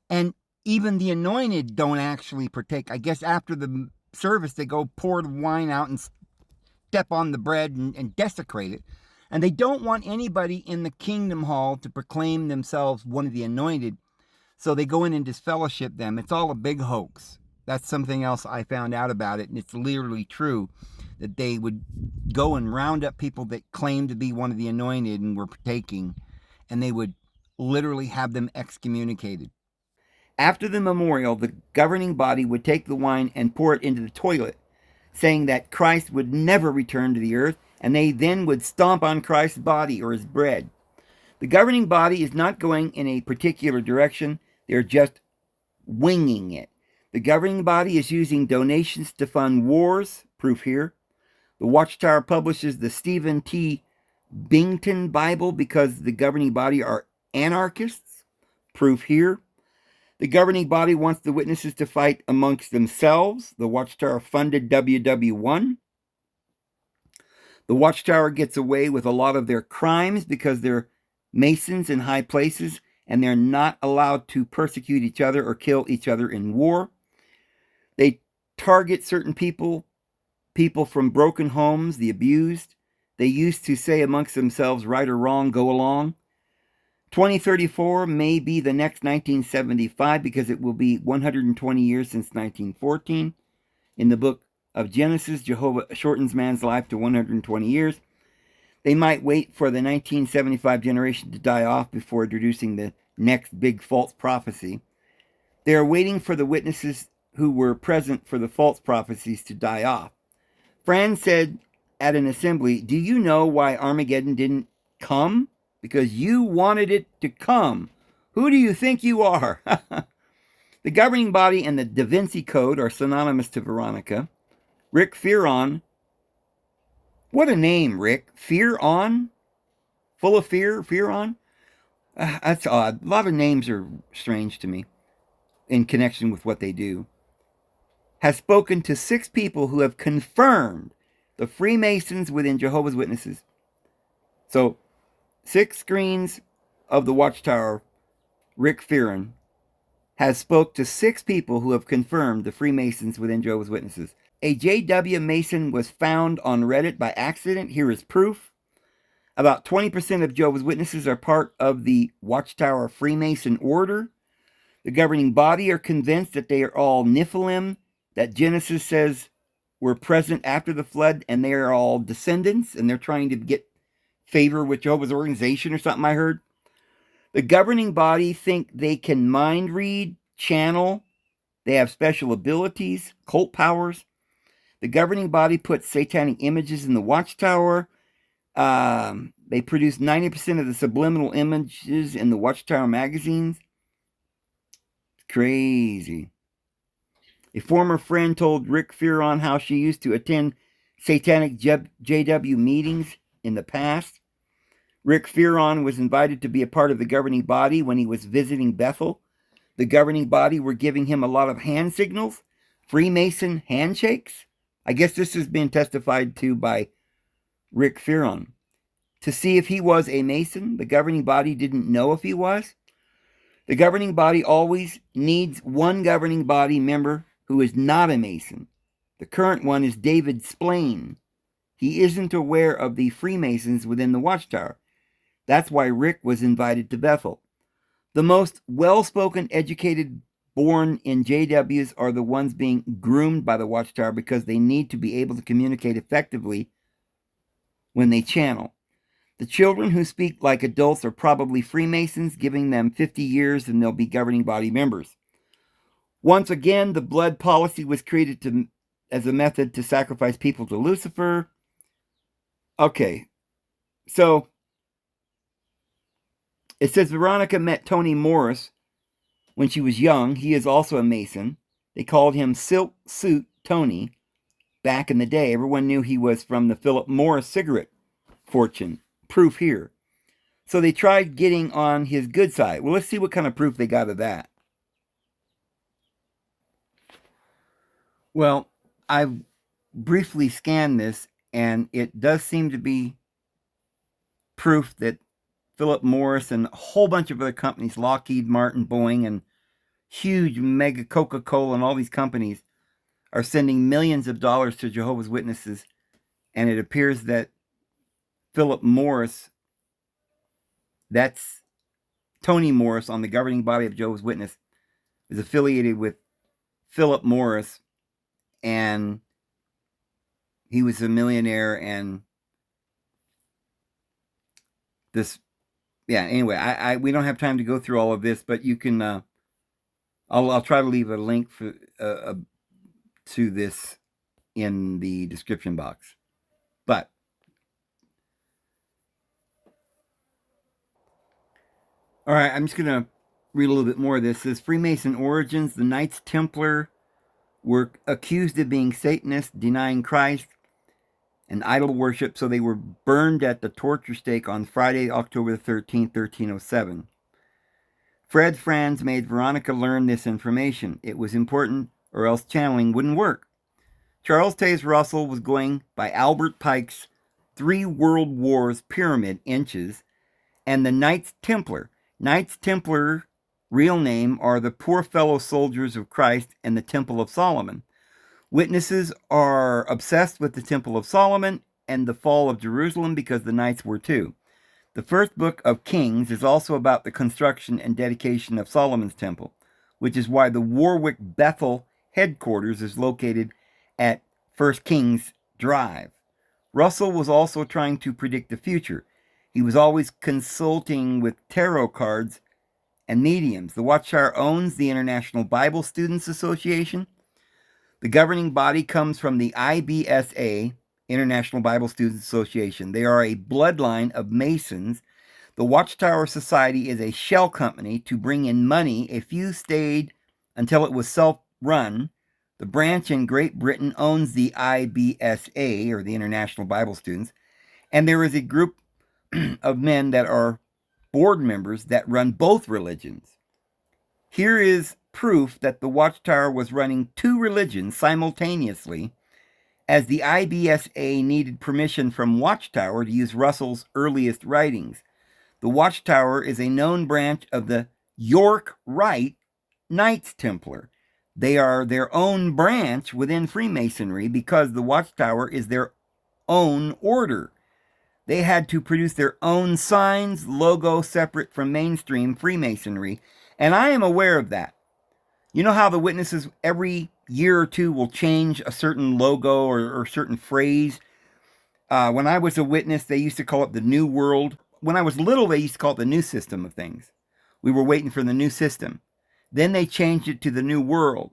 And even the anointed don't actually partake. I guess after the service, they go pour the wine out and step on the bread and desecrate it. And they don't want anybody in the kingdom hall to proclaim themselves one of the anointed. So they go in and disfellowship them. It's all a big hoax. That's something else I found out about it. And it's literally true that they would go and round up people that claimed to be one of the anointed and were partaking. And they would literally have them excommunicated. After the memorial, the governing body would take the wine and pour it into the toilet, saying that Christ would never return to the earth, and they then would stomp on Christ's body or his bread. The governing body is not going in a particular direction. They're just winging it. The governing body is using donations to fund wars, proof here. The Watchtower publishes the Stephen T. Bington Bible because the governing body are anarchists, proof here. The governing body wants the witnesses to fight amongst themselves. The Watchtower funded WW1. The Watchtower gets away with a lot of their crimes because they're Masons in high places and they're not allowed to persecute each other or kill each other in war. They target certain people from broken homes, the abused. They used to say amongst themselves, right or wrong, go along. 2034 may be the next 1975 because it will be 120 years since 1914. In the book of Genesis, Jehovah shortens man's life to 120 years. They might wait for the 1975 generation to die off before introducing the next big false prophecy. They are waiting for the witnesses who were present for the false prophecies to die off. Franz said at an assembly, "Do you know why Armageddon didn't come? Because you wanted it to come. Who do you think you are?" The governing body and the Da Vinci Code are synonymous to Veronica. Rick Fearon. What a name, Rick. Fear on? Full of fear? Fear on? That's odd. A lot of names are strange to me in connection with what they do. Has spoken to 6 people who have confirmed the Freemasons within Jehovah's Witnesses. So, 6 screens of the Watchtower, Rick Fearon, has spoke to 6 people who have confirmed the Freemasons within Jehovah's Witnesses. A J.W. Mason was found on Reddit by accident. Here is proof. About 20% of Jehovah's Witnesses are part of the Watchtower Freemason Order. The governing body are convinced that they are all Nephilim, that Genesis says were present after the flood, and they are all descendants, and they're trying to get favor with Jehovah's organization or something I heard. The governing body think they can mind read, channel. They have special abilities, cult powers. The governing body puts satanic images in the Watchtower. They produce 90% of the subliminal images in the Watchtower magazines. It's crazy. A former friend told Rick Fearon how she used to attend satanic JW meetings in the past. Rick Fearon was invited to be a part of the governing body when he was visiting Bethel. The governing body were giving him a lot of hand signals, Freemason handshakes. I guess this has been testified to by Rick Fearon. To see if he was a Mason, the governing body didn't know if he was. The governing body always needs one governing body member who is not a Mason. The current one is David Splain. He isn't aware of the Freemasons within the Watchtower. That's why Rick was invited to Bethel. The most well-spoken, educated, born in JWs are the ones being groomed by the Watchtower because they need to be able to communicate effectively when they channel. The children who speak like adults are probably Freemasons, giving them 50 years and they'll be governing body members. Once again, the blood policy was created as a method to sacrifice people to Lucifer. Okay, so it says Veronica met Tony Morris when she was young. He is also a Mason. They called him Silk Suit Tony back in the day. Everyone knew he was from the Philip Morris cigarette fortune. Proof here. So they tried getting on his good side. Well, let's see what kind of proof they got of that. Well, I've briefly scanned this, and it does seem to be proof that Philip Morris and a whole bunch of other companies, Lockheed Martin, Boeing, and huge mega Coca-Cola and all these companies are sending millions of dollars to Jehovah's Witnesses, and it appears that Philip Morris, that's Tony Morris on the governing body of Jehovah's Witness, is affiliated with Philip Morris, and he was a millionaire, and this, yeah, anyway, we don't have time to go through all of this, but you can, I'll try to leave a link for to this in the description box. But all right, I'm just going to read a little bit more of this. It says Freemason origins. The Knights Templar were accused of being Satanists, denying Christ, and idol worship, so they were burned at the torture stake on Friday, October 13th, 1307. Fred Franz made Veronica learn this information. It was important, or else channeling wouldn't work. Charles Taze Russell was going by Albert Pike's 3 World Wars pyramid inches, and the Knights Templar. Knights Templar, real name, are the Poor Fellow Soldiers of Christ and the Temple of Solomon. Witnesses are obsessed with the Temple of Solomon and the fall of Jerusalem because the Knights were too. The first book of Kings is also about the construction and dedication of Solomon's temple, which is why the Warwick Bethel headquarters is located at 1 Kings Drive. Russell was also trying to predict the future. He was always consulting with tarot cards and mediums. The Watchtower owns the International Bible Students Association. The governing body comes from the IBSA, International Bible Students Association. They are a bloodline of Masons. The Watchtower Society is a shell company to bring in money. A few stayed until it was self-run. The branch in Great Britain owns the IBSA, or the International Bible Students, and there is a group of men that are board members that run both religions. Here is proof that the Watchtower was running 2 religions simultaneously, as the IBSA needed permission from Watchtower to use Russell's earliest writings. The Watchtower is a known branch of the York Rite Knights Templar. They are their own branch within Freemasonry because the Watchtower is their own order. They had to produce their own signs, logo separate from mainstream Freemasonry, and I am aware of that. You know how the witnesses every year or two will change a certain logo or certain phrase? When I was a witness, they used to call it the New World. When I was little, they used to call it the New System of Things. We were waiting for the new system. Then they changed it to the New World,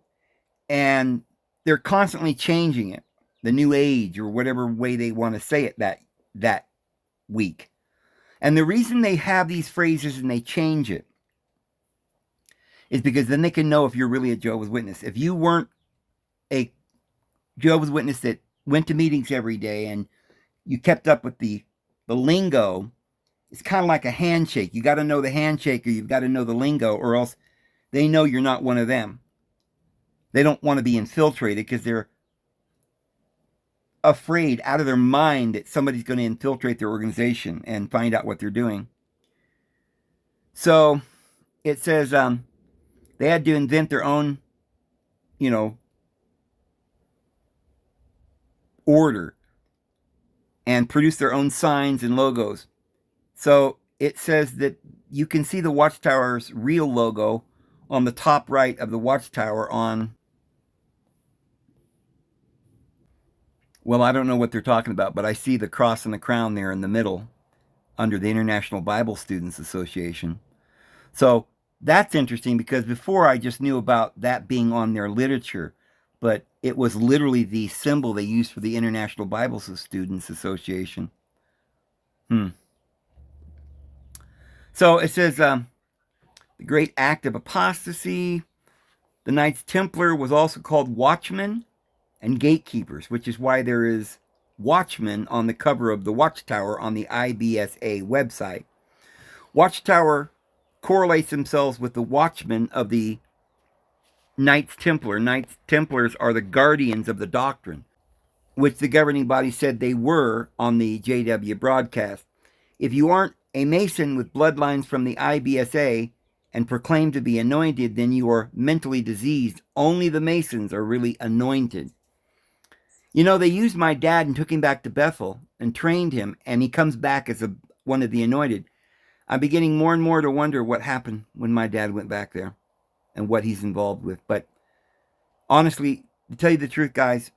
and they're constantly changing it, the New Age, or whatever way they want to say it that week. And the reason they have these phrases and they change it is because then they can know if you're really a Jehovah's Witness. If you weren't a Jehovah's Witness that went to meetings every day and you kept up with the lingo, it's kind of like a handshake. You got to know the handshake, or you've got to know the lingo, or else they know you're not one of them. They don't want to be infiltrated because they're afraid out of their mind that somebody's going to infiltrate their organization and find out what they're doing. So it says they had to invent their own, order and produce their own signs and logos. So it says that you can see the Watchtower's real logo on the top right of the Watchtower on, well, I don't know what they're talking about, but I see the cross and the crown there in the middle under the International Bible Students Association. So that's interesting because before I just knew about that being on their literature, but it was literally the symbol they used for the International Bible Students Association. So it says, the great act of apostasy. The Knights Templar was also called watchmen and gatekeepers, which is why there is watchmen on the cover of the Watchtower on the IBSA website. Watchtower correlates themselves with the watchmen of the Knights Templar. Knights Templars are the guardians of the doctrine, which the governing body said they were on the JW broadcast. If you aren't a Mason with bloodlines from the IBSA and proclaim to be anointed, then you are mentally diseased. Only the Masons are really anointed. They used my dad and took him back to Bethel and trained him, and he comes back as one of the anointed. I'm beginning more and more to wonder what happened when my dad went back there and what he's involved with. But honestly, to tell you the truth, guys,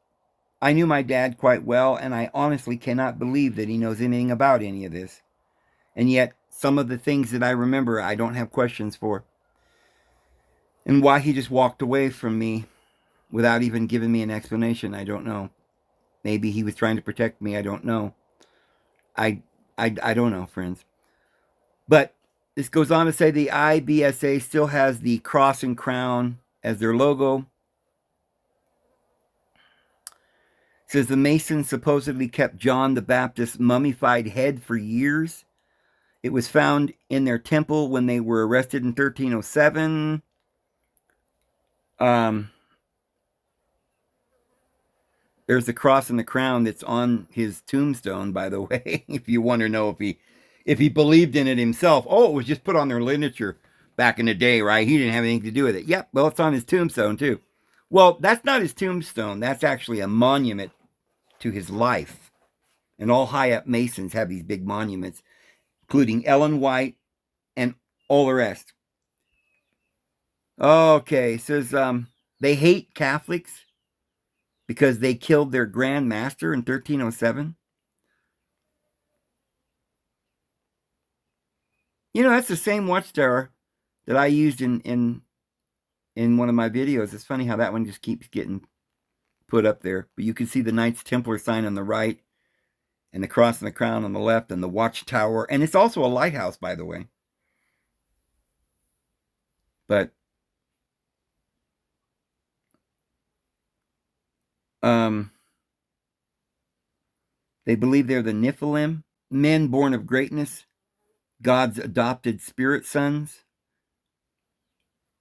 I knew my dad quite well, and I honestly cannot believe that he knows anything about any of this. And yet, some of the things that I remember, I don't have questions for. And why he just walked away from me without even giving me an explanation, I don't know. Maybe he was trying to protect me, I don't know. I don't know, friends. But this goes on to say the IBSA still has the cross and crown as their logo. It says the Masons supposedly kept John the Baptist's mummified head for years. It was found in their temple when they were arrested in 1307. There's the cross and the crown that's on his tombstone, by the way, if you want to know if he believed in it himself. Oh, it was just put on their literature back in the day, right? He didn't have anything to do with it. Yep, well, it's on his tombstone, too. Well, that's not his tombstone. That's actually a monument to his life. And all high-up Masons have these big monuments, including Ellen White and all the rest. Okay, it says they hate Catholics because they killed their Grand Master in 1307. That's the same Watchtower that I used in one of my videos. It's funny how that one just keeps getting put up there. But you can see the Knights Templar sign on the right, and the cross and the crown on the left, and the Watchtower. And it's also a lighthouse, by the way. But they believe they're the Nephilim, men born of greatness, God's adopted spirit sons.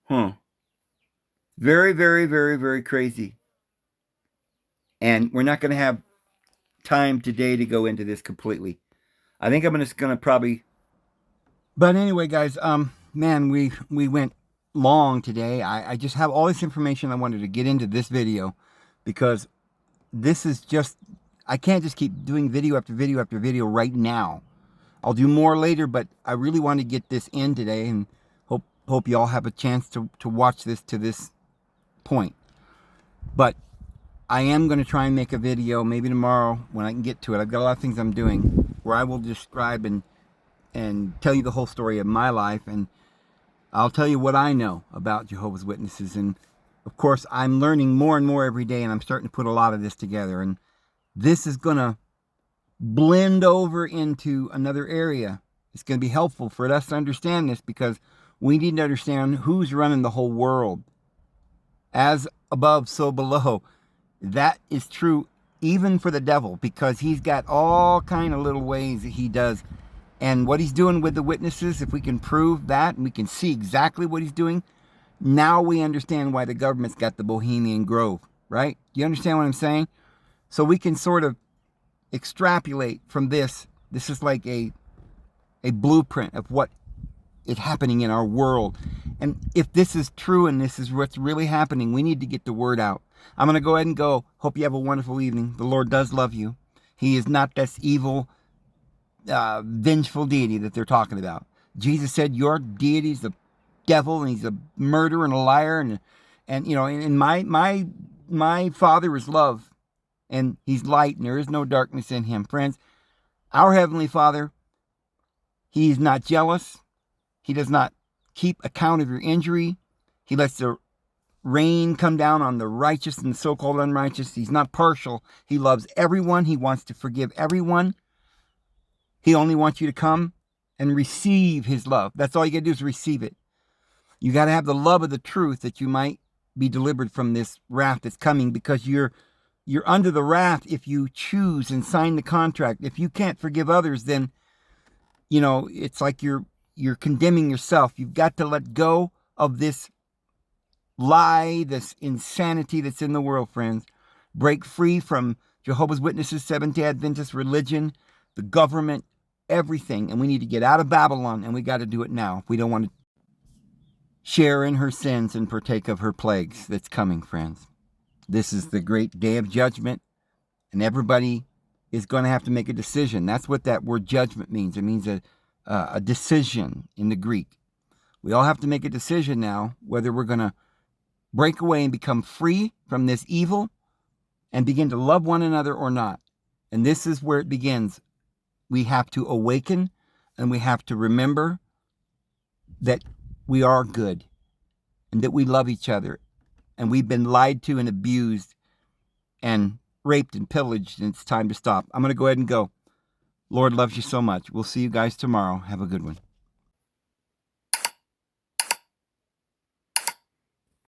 Very, very, very, very crazy. And we're not going to have time today to go into this completely. I think I'm just going to probably... But anyway, guys, man, we went long today. I just have all this information I wanted to get into this video because this is just... I can't just keep doing video after video after video right now. I'll do more later, but I really want to get this in today and hope you all have a chance to watch this to this point. But I am going to try and make a video maybe tomorrow when I can get to it. I've got a lot of things I'm doing where I will describe and tell you the whole story of my life, and I'll tell you what I know about Jehovah's Witnesses. And of course, I'm learning more and more every day, and I'm starting to put a lot of this together. And this is going to blend over into another area It's going to be helpful for us to understand this, because we need to understand who's running the whole world. As above, so below. That is true even for the devil, because he's got all kind of little ways that he does. And what he's doing with the witnesses, if we can prove that and we can see exactly what he's doing, now we understand why the government's got the Bohemian Grove, right? Do you understand what I'm saying? So we can sort of extrapolate from this. This is like a blueprint of what is happening in our world. And if this is true and this is what's really happening, we need to get the word out. I'm going to go ahead and go. Hope you have a wonderful evening. The Lord does love you. He is not this evil, vengeful deity that they're talking about. Jesus said your deity is the devil, and he's a murderer and a liar, and you know, and my Father is love, and he's light, and there is no darkness in him. Friends, our Heavenly Father, he's not jealous. He does not keep account of your injury. He lets the rain come down on the righteous and the so-called unrighteous. He's not partial. He loves everyone. He wants to forgive everyone. He only wants you to come and receive his love. That's all you got to do is receive it. You got to have the love of the truth, that you might be delivered from this wrath that's coming, because you're under the wrath if you choose and sign the contract. If you can't forgive others, then, you know, it's like you're condemning yourself. You've got to let go of this lie, this insanity that's in the world, friends. Break free from Jehovah's Witnesses, Seventh-day Adventist religion, the government, everything. And we need to get out of Babylon, and we got to do it now. We don't want to share in her sins and partake of her plagues that's coming, friends. This is the great day of judgment, and everybody is going to have to make a decision. That's what that word judgment means. It means a decision in the Greek. We all have to make a decision now, whether we're going to break away and become free from this evil and begin to love one another or not. And this is where it begins. We have to awaken, and we have to remember that we are good and that we love each other, and we've been lied to and abused and raped and pillaged, and it's time to stop. I'm going to go ahead and go. Lord loves you so much. We'll see you guys tomorrow. Have a good one.